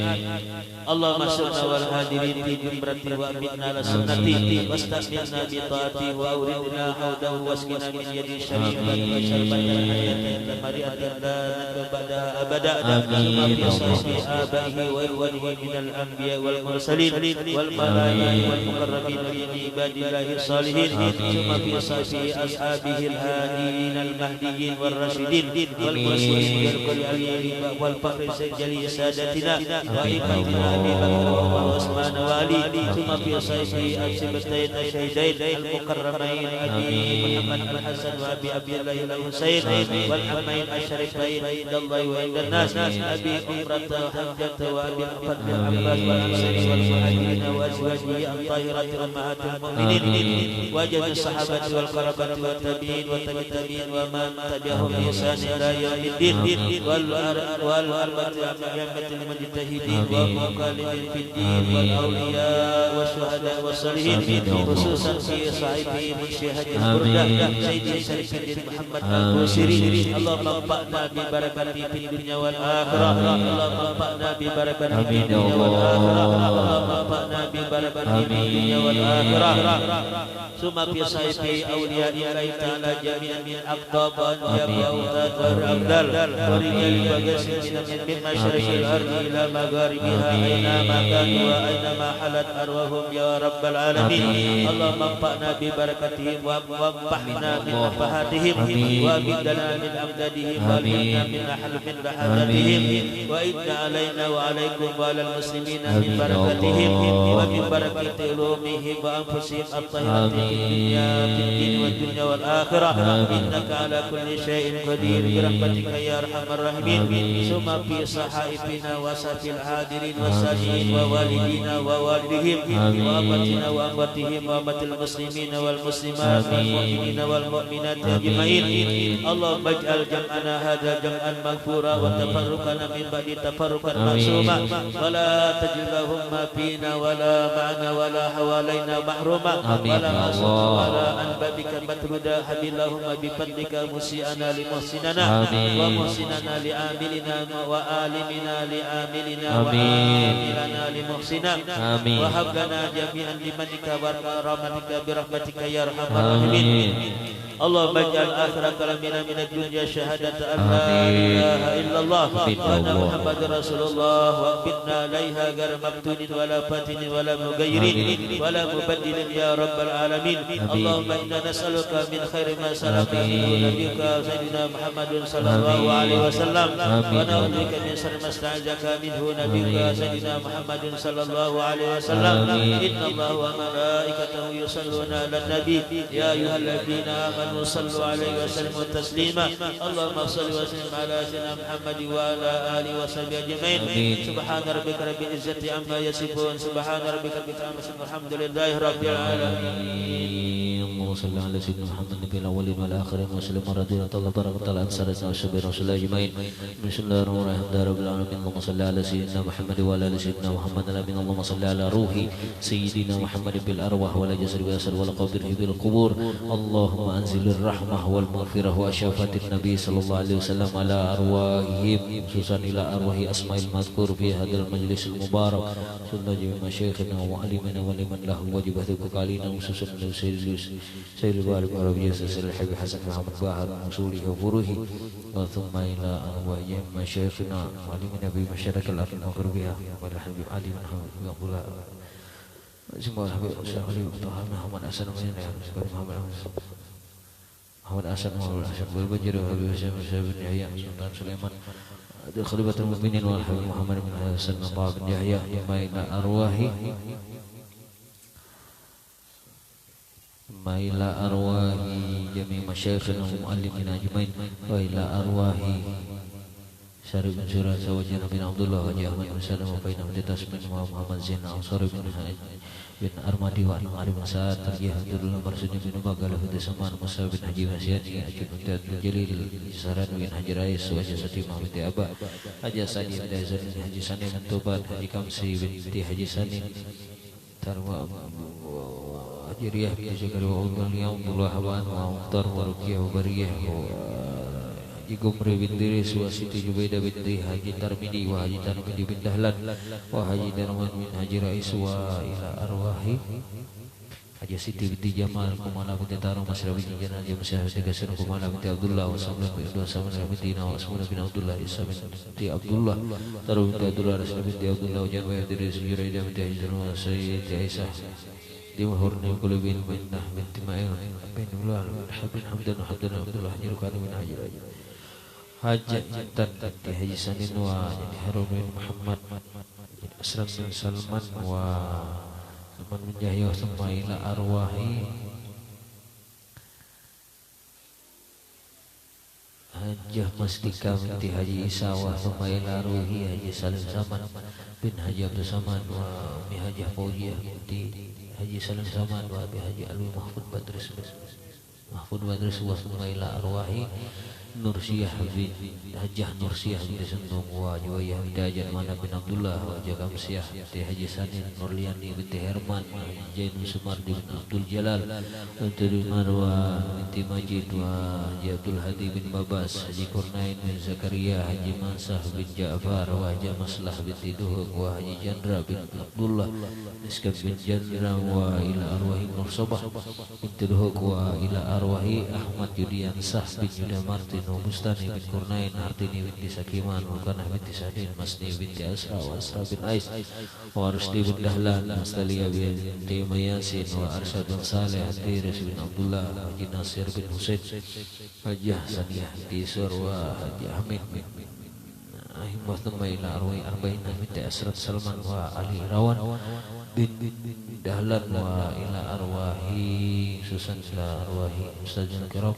اللهم اشرنا والهادرين في جمرته وأمتنا على سنته واستغفرنا بطاعته وأوردنا حوضه واسقنا من يده الشريفة وشربة الحياة المريئة لا نكبر بعدها أبدا. ثم في صحبه آبائه وإخوانه من الأنبياء والمرسلين والملائكة والمقربين من عباد الله الصالحين. ثم في صحبه أصحابه الهاديين المهديين والراشدين والمرسلين والقلبين والفخر الجليل سادتنا وإخوتنا أبي بكر وعمر وعثمان وعلي. ثم في صحبه السبتين الشهيدين المكرمين أبي محمد الحسن وأبي عبد الله الحسين والعمين الشريفين عند الله وعند الناس أبي عمرة وحجة وأبي الفضل العباس والحسين والمهاجرين وأزواجه الطاهرات أمهات المؤمنين وجميع الصحابة والقرابة والتابعين والتابعين ومن تبعهم بإحسان إلى يوم الدين والأربعة أئمة المجتهدين والمقلدين في الدين والأولياء والشهداء والصالحين خصوصا في صاحبه من شهادة البردة سيدي شريف الدين محمد البوصيري. اللهم انفعنا ببركاته في الدنيا والآخرة. اللهم انفعنا ببركاته في الدنيا والآخرة. اللهم انفعنا ببركاته في الدنيا والآخرة. ثم في صحبه أولياء الله تعالى جميعا من أقطاب وأنجاب وأوتاد والأبدال ورجال وجسد من مشرق الأرض إلى مغاربها أينما كانوا وأينما حلت أرواحهم يا رب العالمين. اللهم انفعنا ببركتهم وانفعنا من نفحاتهم وأمدنا من أمدادهم وألهمنا من رحمتهم وإن علينا وعليكم وعلى المسلمين من بركتهم ومن بركة علومهم وأنفسهم الطاهرة في الدين والدنيا والآخرة. إنك على كل شيء قدير برحمتك يا أرحم الراحمين. ثم في صحائفنا وصف الحاضرين والساجدين ووالدينا ووالدهم وأمتنا وأمتهم وأمة المسلمين والمسلمات والمؤمنين والمؤمنات أجمعين. اللهم اجعل جمعنا هذا جمعا مغفورا وتفرقنا من بعد تفرقا معصوما ولا تجعلهم فينا ولا معنا ولا حوالينا محروما ولا مصروفا ولا عن بابك مطرودا. حب اللهم بفضلك مسيئنا لمحسننا ومحسننا لعاملنا وآلمنا لعاملنا لنا لمحسنا آمين وهب لنا جميعا لمنك وكرامتك برحمتك يا أرحم الراحمين اللهم اجعل آخر كلامنا من الدنيا شهادة أن لا إله إلا الله وأن محمد رسول الله وأنبتنا عليها غير مفتون ولا فاتن ولا مغير ولا مبدل يا رب العالمين اللهم إنا نسألك من خير ما سألك منه نبيك سيدنا محمد صلى الله عليه وسلم ونعوذ بك من شر ما استعاذك منه نبيك سيدنا محمد صلى الله عليه وسلم إن الله وملائكته يصلون على النبي يا أيها الذين آمنوا صلوا عليه وسلموا تسليما اللهم صل وسلم على سيدنا محمد وعلى آله وصحبه أجمعين سبحان ربك رب العزة عما يصفون سبحان ربك رب العزة عما يصفون الحمد لله رب العالمين اللهم صل على سيدنا محمد النبي الأولين والآخرين وسلم رضي الله تبارك وتعالى عن سادتنا وشباب رسول الله أجمعين بسم الله الرحمن الرحيم يا رب العالمين اللهم صل على سيدنا محمد وعلى آل سيدنا محمد الأمين اللهم صل على روح سيدنا محمد بالأرواح ولا جسر بأسر ولا قبره بالقبور اللهم أنزل الرحمة والمغفرة وشفاعة النبي صلى الله عليه وسلم على أرواحهم خصوصا إلى أرواح أسماء المذكور في هذا المجلس المبارك صلى جميع مشايخنا ومعلمنا ولمن له واجب هدوك علينا خصوصا سيد البارك وربي سيد الحبيب حسن محمد باهر وصوله وفروه ثم إلى أرواح مشايخنا ومعلمنا بمشارك الأرض المغربية والحبيب علي بن عبد الله semua Muhammad Hasan Muhammad Hasan Berbanjir Habib Hasan bin Yahya Sultan Sulaiman Khalifatul Mukminin wal Habib Muhammad bin Hasan bin Yahya ila arwahi ila arwahi jami' masyayikhina wa muallimina ajmain wa ila arwahi Syarif bin Surat Sawajan bin Abdullah Haji Ahmad bin Salam wa Bainam Ditasmin wa Muhammad Zainal Ansari bin Armadi wa Ari bin Sa'ad Tarjih Abdullah Marsudi bin Bagal Huda Saman Musa bin Haji Masyadi Haji Muntad bin Jalil Saran bin Haji Rais Haji Sati Muhammad Aba Haji Sadi bin Dazan Haji Sani bin Tobat Haji Kamsi bin Haji Sani Tarwa Haji Riyah bin Jagar wa Abdullah Hawan wa Mukhtar wa Ruqiyah wa Bariyah Haji Gumri bin Diris wa Siti Jubaidah binti Haji Tarmidi wa Haji Tarmidi bin Dahlan wa Haji Darman bin Haji Rais wa ila arwahi Haji Siti binti Jamal Kumala binti Tarum Masra binti Janal Haji Musyahid binti Gasir Kumala binti Abdullah wa Sabla binti Samara binti Nawa Asmuna bin Abdullah Isa binti Abdullah Tarum binti Abdullah Rasla binti Abdullah wa Janwa binti Diris Juraidah binti Haji Darman Sayyid Aisyah Dimahurni Kulubin Bintah binti Ma'il bin Ulal Habib Hamdan Abdullah Haji Rukani bin Haji Haji Jintan di Haji Sanin wa Haji Harun bin Muhammad Asram bin Salman wa Salman bin Yahya thumma ila arwahi Hajjah Mastika binti Haji Isa wa thumma ila arwahi Haji Salim Zaman bin Haji Abdul Samad wa Umi Haji Fauziyah binti Haji Salim Zaman wa Abi Haji Alwi Mahfud Badris wa thumma ila arwahi Nursiyah bin Hajjah Nursiyah bin Sendung wa Juwayah bin Hajar Mana bin Abdullah wa Jagamsiyah binti Haji Sanin Nurliani binti Herman Jain Sumar bin Abdul Jalal binti Marwa binti Majid wa Haji Abdul Hadi bin Babas Haji Kurnain bin Zakaria Haji Mansah bin Ja'far wa Haji Maslah binti Duhuk wa Haji Jandra bin Abdullah Miskab bin Jandra wa ila arwahi Nur Sabah binti Duhuk wa ila arwahi Ahmad Yudian Sah bin Yuda Martin Bustani bin Kurnain Artini binti Sakiman Mukanah binti Sadin Masni binti Asra wa Asra bin Ais wa Rusdi bin Dahlan Mastalia binti Mayasin wa Arsyad bin Saleh Tiris bin Abdullah Haji Nasir bin Husain Haji Hasaniyah binti Sur wa Haji Hamid bin Ahimah thumma ila arwai arba'in binti Asrat Salman wa Ali Rawan bin Dahlan wa ila arwahi Susan ila arwahi Mustajil Kiram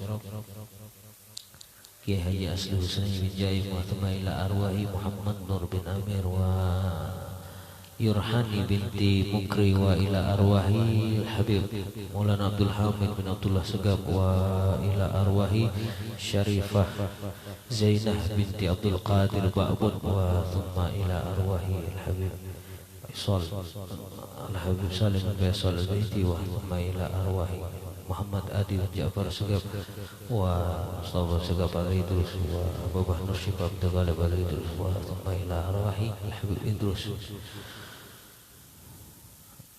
Kiai Haji Asli Husni bin Jaim wa thumma ila arwahi Muhammad Nur bin Amir wa Yurhani binti Mukri wa ila arwahi Habib Maulana Abdul Hamid bin Abdullah Segab wa ila arwahi Syarifah Zainah binti Abdul Qadir Ba'bud wa thumma ila arwahi Habib Faisal Al-Habib Salim bin Faisal Al-Baiti wa thumma ila arwahi Muhammad Adil Ja'far Segap wa Mustafa Segap Al-Idrus wa Babah Nur Syibab Tegalab Al-Idrus wa thumma ila arwahi Al-Habib Idrus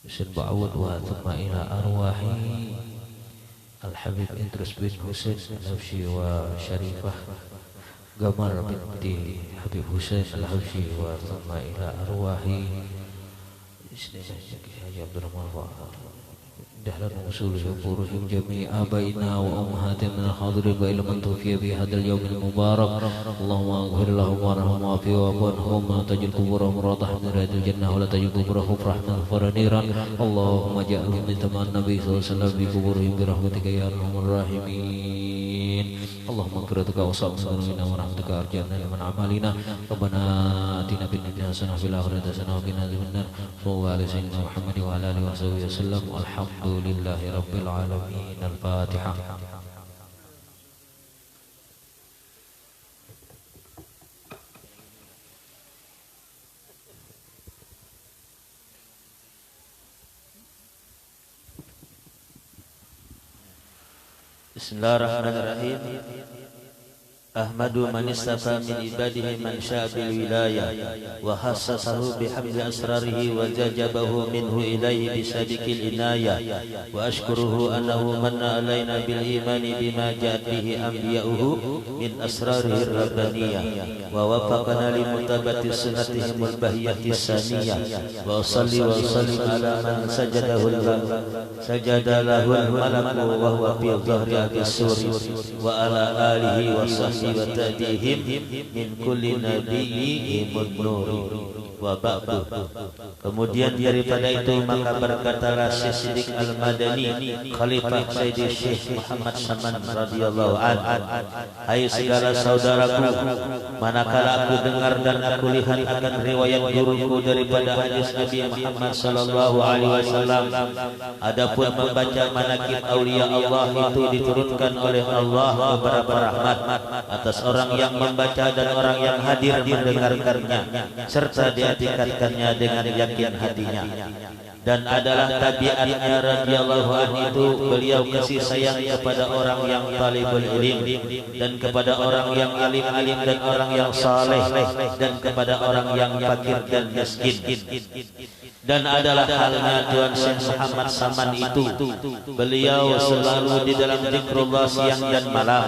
Husain Ba'awud wa thumma ila arwahi Al-Habib Idrus bin Husain Al-Habsyi wa Syarifah Gamal binti Habib Husain Al-Habsyi wa thumma ila arwahi Haji Abdurrahman دهلا وصولهم فروحهم جميع آبائنا وأمهاتنا من الحاضرين وإلى من توفي في هذا اليوم المبارك اللهم اغفر لهم وارحمهم وعافهم واعف عنهم ولا تجعل قبورهم روضة من رياض الجنة ولا تجعل قبورهم رحمة فرنيرا اللهم اجعلهم من تمام النبي صلى الله عليه وسلم في قبورهم برحمتك يا أرحم الراحمين اللهم اغفرتك وصاب ذنوبنا ورحمتك أرجعنا لمن عملنا ربنا آتنا في الدنيا حسنة وفي الآخرة حسنة وقنا عذاب النار صلى الله على سيدنا محمد وعلى آله وصحبه وسلم والحمد لله رب العالمين الفاتحة Bismillahirrahmanirrahim. Ahmadu man istafa min ibadihi man syaa bil wilayah wa hassasahu bihamdi asrarihi wa jajabahu minhu ilayhi bisabiqil inayah wa ashkuruhu annahu manna alaina bil imani bima ja'at bihi anbiya'uhu min asrarihi rabbaniyah wa wafaqana li mutabati sunnatihim al bahiyati saniyah wa usalli wa usallim ala man sajada lahu al malaku wa huwa fi dhahri as-suri wa ala alihi wa sahbihi wa tadihim min kulli nabiyyin nuri wa ba'du. Kemudian daripada itu maka berkatalah Siddiq Al-Madani Khalifah Sayyidi Syekh Muhammad Saman radhiyallahu anhu, hai segala saudaraku, manakala aku dengar dan aku lihat akan riwayat guruku daripada hadis Nabi Muhammad sallallahu alaihi wasallam, adapun membaca manaqib aulia Allah itu diturunkan oleh Allah beberapa rahmat atas orang yang membaca dan orang yang hadir mendengarkannya serta diatikatkannya dengan yakin hatinya. Dan adalah tabiatnya radhiyallahu anhu itu beliau kasih sayang kepada orang yang talibul ilm dan kepada orang yang alim-alim dan orang yang saleh dan kepada orang yang fakir dan miskin. Dan adalah halnya Tuan Syekh Muhammad Saman itu, beliau selalu di dalam zikrullah siang dan malam,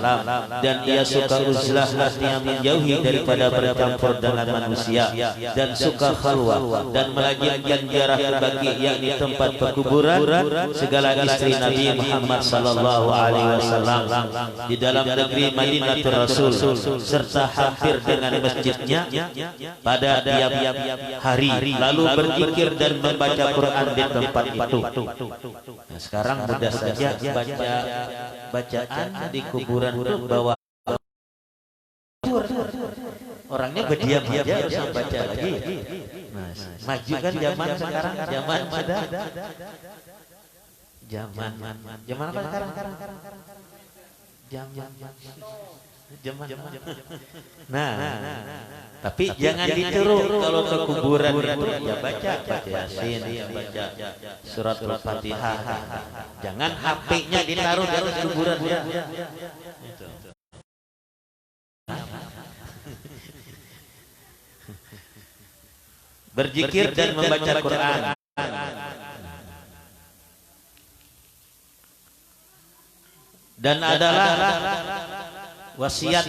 dan ia suka uzlah hatinya menjauhi daripada bercampur dengan manusia, dan suka khalwah dan melajimkan jarak bagi yakni tempat perkuburan segala istri Nabi Muhammad sallallahu alaihi wasallam di dalam negeri Madinatul Rasul serta hampir dengan masjidnya pada tiap hari, lalu berzikir dan membaca Quran di tempat itu. Nah, sekarang mudah saja baca bacaan di kuburan itu bawa orangnya berdiam aja harus membaca lagi. Nah, maju kan zaman sekarang, zaman sudah zaman apa sekarang? Nah, tapi jangan ditiru kalau ke kuburan itu ya baca Yasin, ya baca surat Al-Fatihah. Jangan HP-nya ditaruh di atas kuburan ya. Berzikir dan membaca Quran. Dan adalah wasiat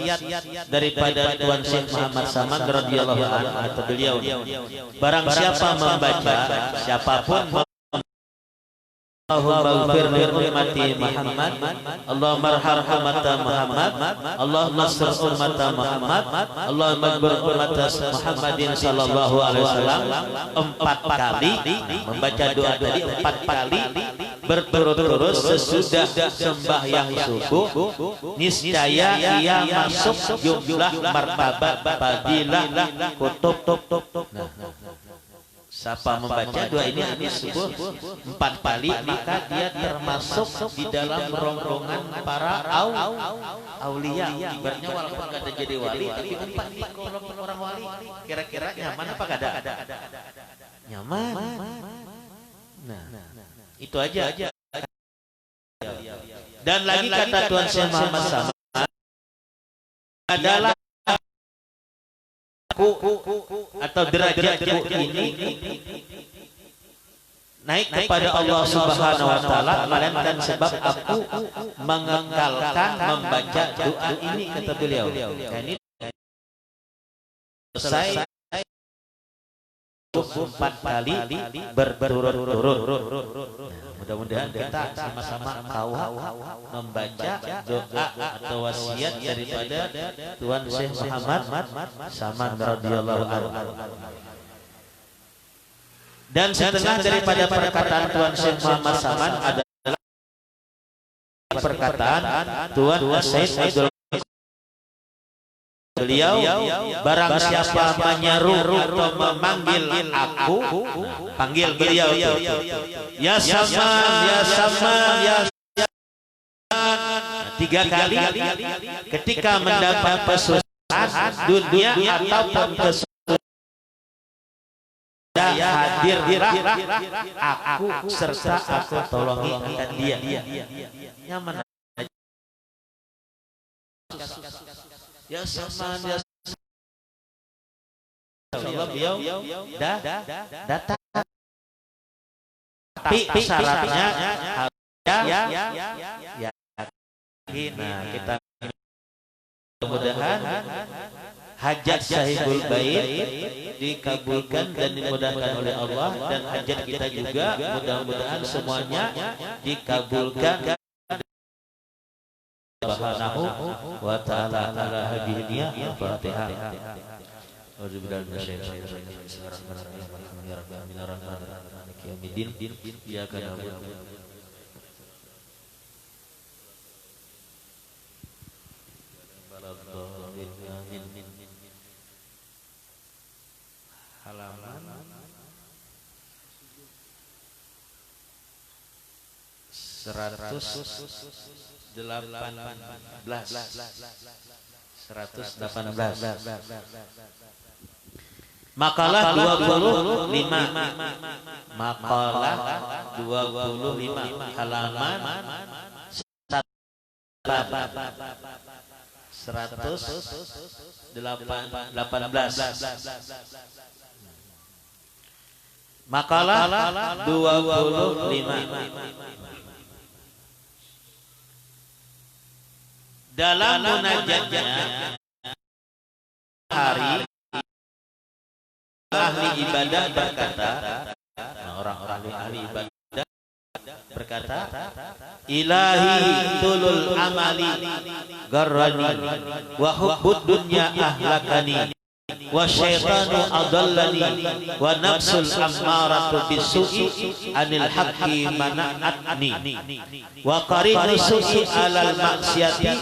daripada Tuan Syekh Muhammad Saman radhiyallahu anhu atau beliau, barang siapa membaca, siapapun Allahumma ighfir li ummati Muhammad, Allahumma arham ummata Muhammad, Allahumma nasr ummata Muhammad, Allahumma ighfir ummata Muhammadin sallallahu alaihi wasallam 4 kali membaca doa tadi 4 kali berturut-turut sesudah sembahyang subuh, niscaya ia masuk jumlah martabat fadilah kutub. Siapa membaca doa ini habis subuh 4 kali, maka dia termasuk di dalam rombongan para aulia. Ibaratnya walaupun kata jadi wali, tapi umpan di kelompok orang wali. Kira-kira nyaman apa kada? Nyaman. Nah, itu aja. Dan lagi kata Tuan Syekh Muhammad Saman adalah aku atau derajatku ini naik kepada Allah Subhanahu wa taala melainkan sebab aku mengekalkan membaca doa ini, kata beliau. Ini selesai 4 kali berturut-turut. Mudah-mudahan kita sama-sama tahu membaca doa atau wasiat daripada Tuan Syekh Muhammad Saman radhiyallahu anhu. Dan setengah daripada perkataan Tuan Syekh Muhammad Saman adalah perkataan Tuan Syekh Abdul. Beliau, barang siapa menyeru atau memanggil aku, panggil beliau, ya Saman, ya Saman, ya Saman, 3 kali. Ketika mendapat kesusahan dunia ataupun kesusahan hadirlah aku serta aku tolongi dia. Nyaman. Ya Saman, ya Allah, beliau datang. Tapi syaratnya ya. Nah, kita mudah-mudahan hajat Sahibul Bait dikabulkan dan dimudahkan oleh Allah, dan hajat kita juga mudah-mudahan semuanya dikabulkan Subhanahu wa ta'ala. Ala hadiniya Al-Fatihah. Auzubillahi minasyaitonir rajim. Bismillahirrahmanirrahim. Ya Rabbi amin arrahmanir rahim maliki yaumiddin. Iyyaka na'budu halaman 118. Makalah 25. Makalah 25 halaman 118. Makalah 25. Dalam munajatnya hari ahli ibadah berkata, orang-orang ahli ibadah berkata, ilahi tulul amali garrani wa hubbud dunya ahlakani wa syaitanu adallani wa nafsul ammaratu bisu'i anil haqqi mana'atni wa qarinu su'i alal maksiyati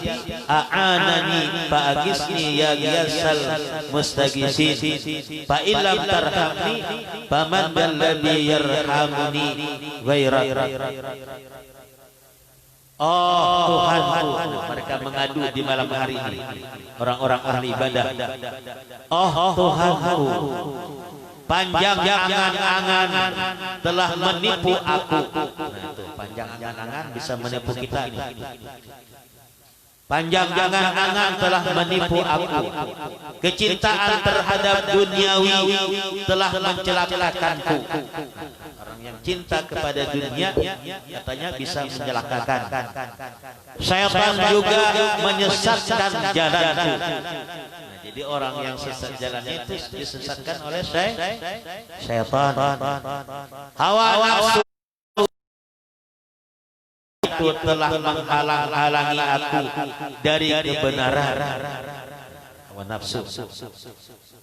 a'anani fa'agisni ya giyasal mustagisin fa illam tarhamni faman dalladhi yarhamuni ghairak. Oh Tuhanku, mereka mengadu di malam hari ini, orang-orang ahli ibadah. Oh Tuhanku, panjang angan-angan telah menipu aku. Nah, itu panjang angan-angan bisa menipu kita ini. Panjang angan-angan telah menipu aku. Kecintaan terhadap duniawi telah mencelakakanku. Orang yang cinta kepada dunia katanya bisa mencelakakan. Syaitan juga menyesatkan jalanku. Nah, jadi orang yang sesat jalannya itu disesatkan oleh syaitan. Hawa nafsu itu telah menghalang-halangi aku dari kebenaran. Hawa nafsu.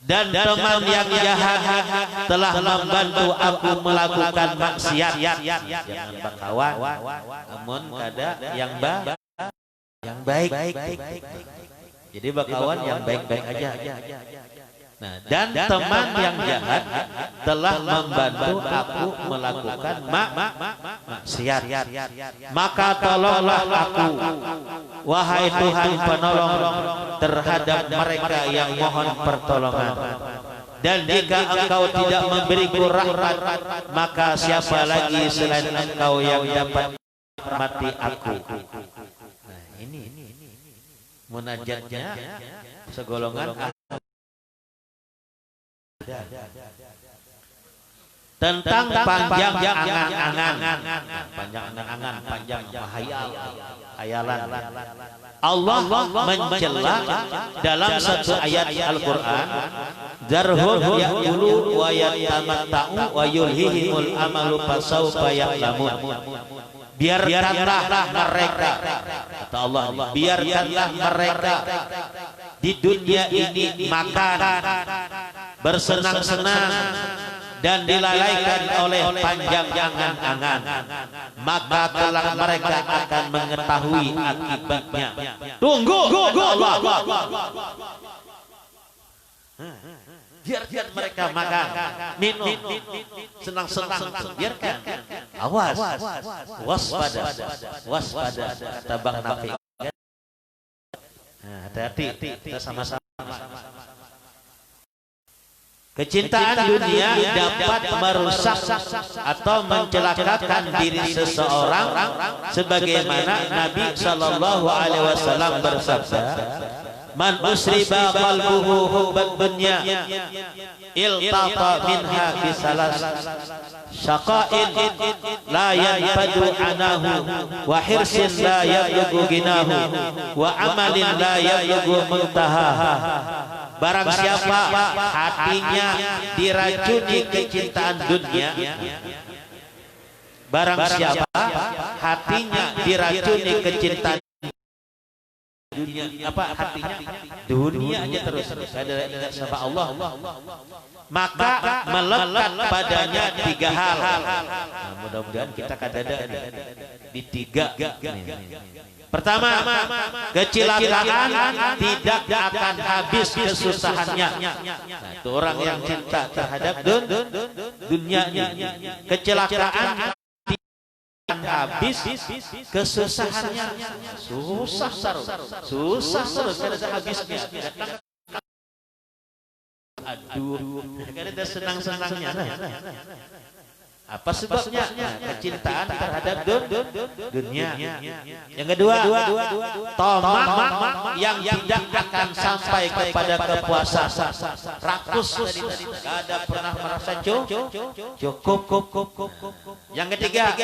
Dan teman yang jahat telah membantu aku melakukan maksiat. Jangan berkawan, namun kada yang baik. Jadi berkawan yang baik-baik aja. Nah, dan teman yang jahat telah membantu aku melakukan maksiat. Maka tolonglah aku, wahai Tuhan penolong, terhadap mereka yang mohon pertolongan. Dan jika Engkau tidak memberiku rahmat, maka siapa lagi selain Engkau yang dapat mati aku. munajatnya segolongan tentang panjang angan-angan, panjang hayalan. Allah mencela dalam satu ayat Al-Qur'an, "Darhum ya'kulu wa yatamatta'u wa yulhihimul amalu fasawfa ya'lamun." Biarkanlah mereka, kata Allah, biarkanlah mereka di dunia ini makan, bersenang-senang, dan dilalaikan oleh panjang angan-angan, maka kelak mereka akan mengetahui akibatnya. Tunggu Allah. Biarkan mereka makan, minum, senang-senang, biarkan. Awas, waspada, kata Bang Nafi. Hati-hati, kita sama-sama. Kecintaan dunia dapat merusak atau mencelakakan diri seseorang, sebagaimana Nabi Shallallahu Alaihi Wasallam bersabda, "Man usriba qalbuhu hubbad dunya, iltaqa minha bisalas syaqa'in la yanfadu anahu, wa hirsin la yablughu ginahu, wa amalin la yablughu muntahaha." Barang siapa hatinya diracuni kecintaan dunia, barang siapa hatinya diracuni kecintaan dunia, apa hatinya dunia aja terus ada ingat sama Allah, maka melekat padanya tiga hal. Nah, mudah-mudahan kita kadada di tiga. Pertama, kecelakaan tidak akan habis kesusahannya. Nah, itu orang yang cinta terhadap dunianya. Kecelakaan tidak akan habis kesusahannya. Susah terus ada habisnya. Aduh, ada senang-senangnya. Apa sebabnya? Kecintaan terhadap dunia. Yang kedua, tamak yang tidak akan sampai kepada kepuasan. Rakus tadi, tidak ada pernah merasa cukup. Yang ketiga,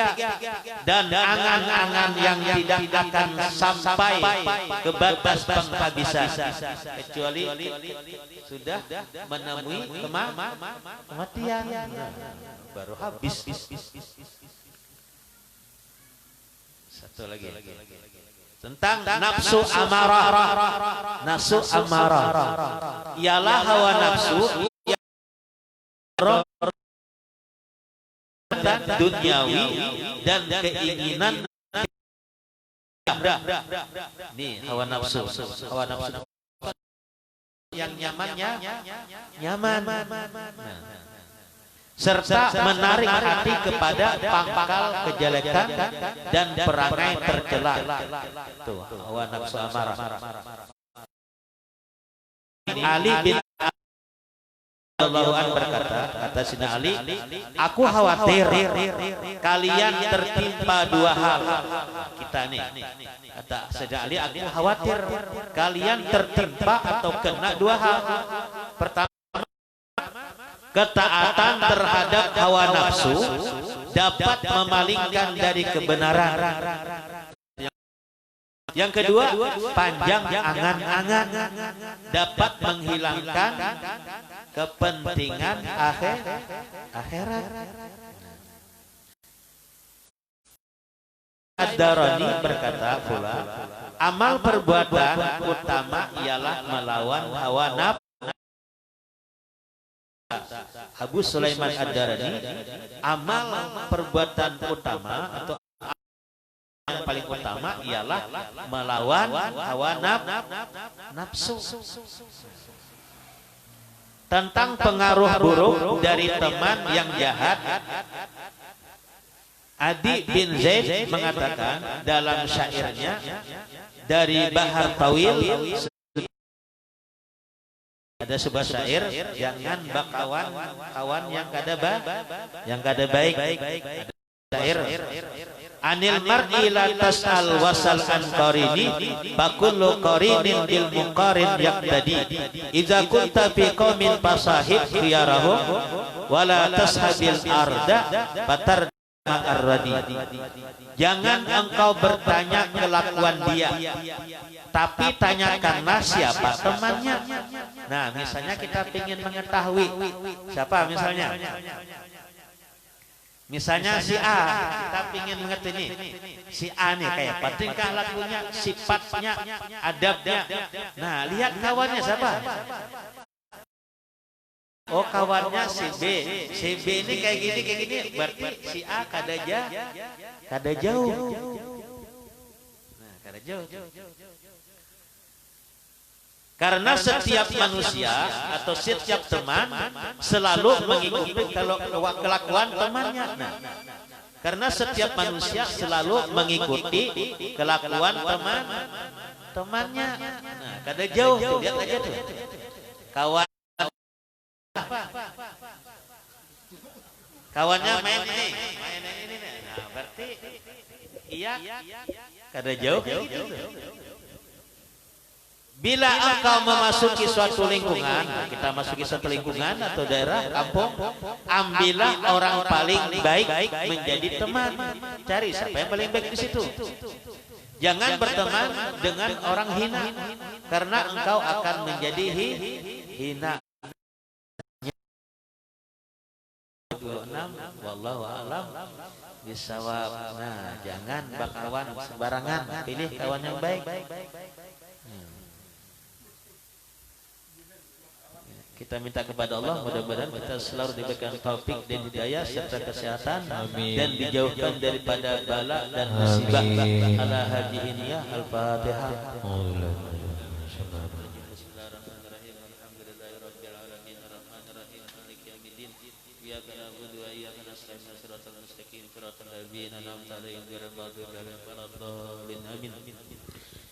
dan angan-angan yang tidak akan sampai ke batas penghabisan, kecuali sudah menemui kematian. Baru habis. Satu lagi tentang nafsu amarah. Nafsu amarah ialah hawa nafsu yang duniawi dan keinginan. Nih hawa nafsu yang nyaman. Serta menarik hati kepada pangkal kejelekan dan perangai tercela. Tuh, hawa nafsu amarah. Ali bin Allahu an berkata, kata Sina Ali, aku khawatir kalian tertimpa dua hal. Kita nih, kata Sina Ali, aku khawatir kalian tertimpa atau kena dua hal. Pertama, ketaatan terhadap hawa nafsu dapat memalingkan dari kebenaran. Yang kedua, panjang angan-angan dapat menghilangkan kepentingan akhirat. Ad-Darani berkata pula, amal perbuatan utama ialah melawan hawa nafsu. Abu Sulaiman Ad-Darani, amal perbuatan utama atau yang paling utama ialah melawan hawa nafsu. Tentang pengaruh buruk dari teman yang jahat, Adi bin Zaid mengatakan dalam syairnya, dari Bahar Tawil ada sebuah syair, jangan bakawan yang kada baik. Syair, Anil mar'i la tas'al wasal an qarini fakullu qarinin bil muqarin yaqtadi. Idza kunta fi qaumin fasahib khiyarahum wala tashabil arda fatar ar-radi. Jangan engkau bertanya kelakuan dia, tapi tanyakanlah siapa temannya. Nah, misalnya kita ingin mengetahui siapa misalnya si A, kita ingin mengerti nih si A nih kayak apa tingkah lakunya, sifatnya, adabnya. Nah, lihat kawannya siapa. Oh, kawannya si B. Si B ini kayak gini, berarti si A kada jauh. Nah, kada jauh. Karena setiap manusia atau setiap teman selalu mengikuti kelakuan temannya. Nah, karena setiap manusia selalu mengikuti kelakuan temannya. Nah, kada jauh tuh, lihat aja tuh. Kawannya main ini. Nah, berarti iya kada jauh gitu. Bila engkau memasuki suatu lingkungan, kita masuki suatu lingkungan atau daerah kampung, ambillah orang paling baik menjadi teman. Cari siapa yang paling baik di situ. Jangan berteman dengan orang hina, karena engkau akan menjadi hina. Wallahu a'lam bishawab. Nah, jangan berkawan sembarangan, pilih kawan yang baik. Kita minta kepada Allah mudah-mudahan kita selalu diberikan taufik dan hidayah serta kesehatan. Amin. Dan dijauhkan daripada bala dan musibah. Ala hadiin ya al-Fatihah.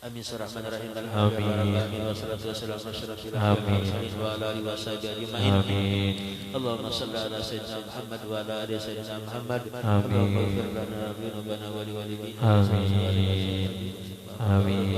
Amin surahmanirrahim. Amin. Wassalatu wassalamu ala asyrafil anbiya'i wa ala alihi washabihi ajma'in. Allahumma shalli ala sayyidina Muhammad wa ala ali sayyidina Muhammad. Allahumma ighfir lana dhunubana wa liwalidayna. Amin.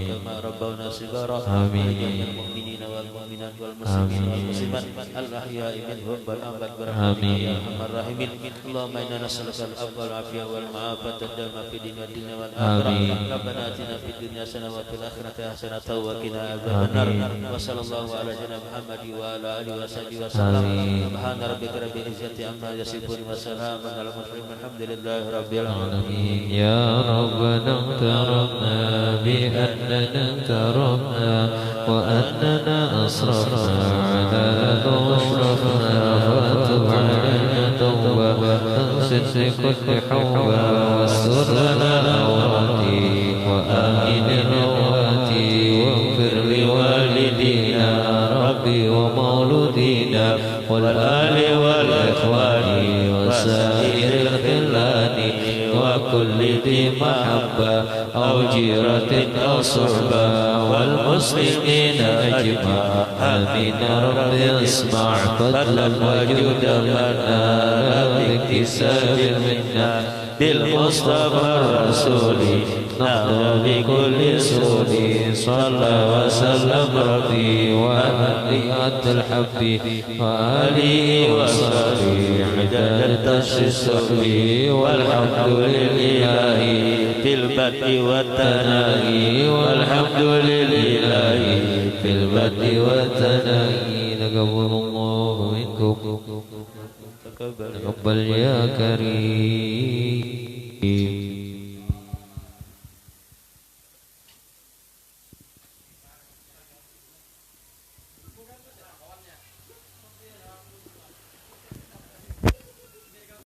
Kama rabbana shighara. Amin. Mu'minina wal mu'minat wal muslimin wal muslimat al-ahya'i minhum wal amwat birahmatika ya arhamar rahimin. Allahumma inna nas'aluka al-afwa wal afiyah wal ma'afata ad-dama fid dunya wal akhirah. Rabbana atina fid dunya hasanah wa fil akhirati hasanah wa qina adzabannar. Wa sallallahu ala sayyidina Muhammad wa ala alihi wa sahbihi wa sallam. Subhana rabbika rabbil izzati amma yasifun wa salamun alal mursalin walhamdulillahi rabbil alamin. Ya Rabbana tarabna بأننا تركنا وأننا أصرفنا على أشرفنا فتب علينا توبة فانسد كل حوبة واستر لنا عوراتي وآمن رواتي واغفر لوالدينا ربي ومولودينا والآل والإخوان وسائر الخلان وكل ذي محبة أو جيرة أو صحبة والمسلمين أجمع. آمين ربي اسمع فضلا وجودا لنا باكتساب منا بالمصطفى الرسول نحظى بكل سود. صلى وسلم ربي وأهليات الحب وآله وصحبه عدد الشسوي. والحمد لله في البدء والتناهي والحمد لله في البدء والتناهي. تقبل الله منكم تقبل يا كريم.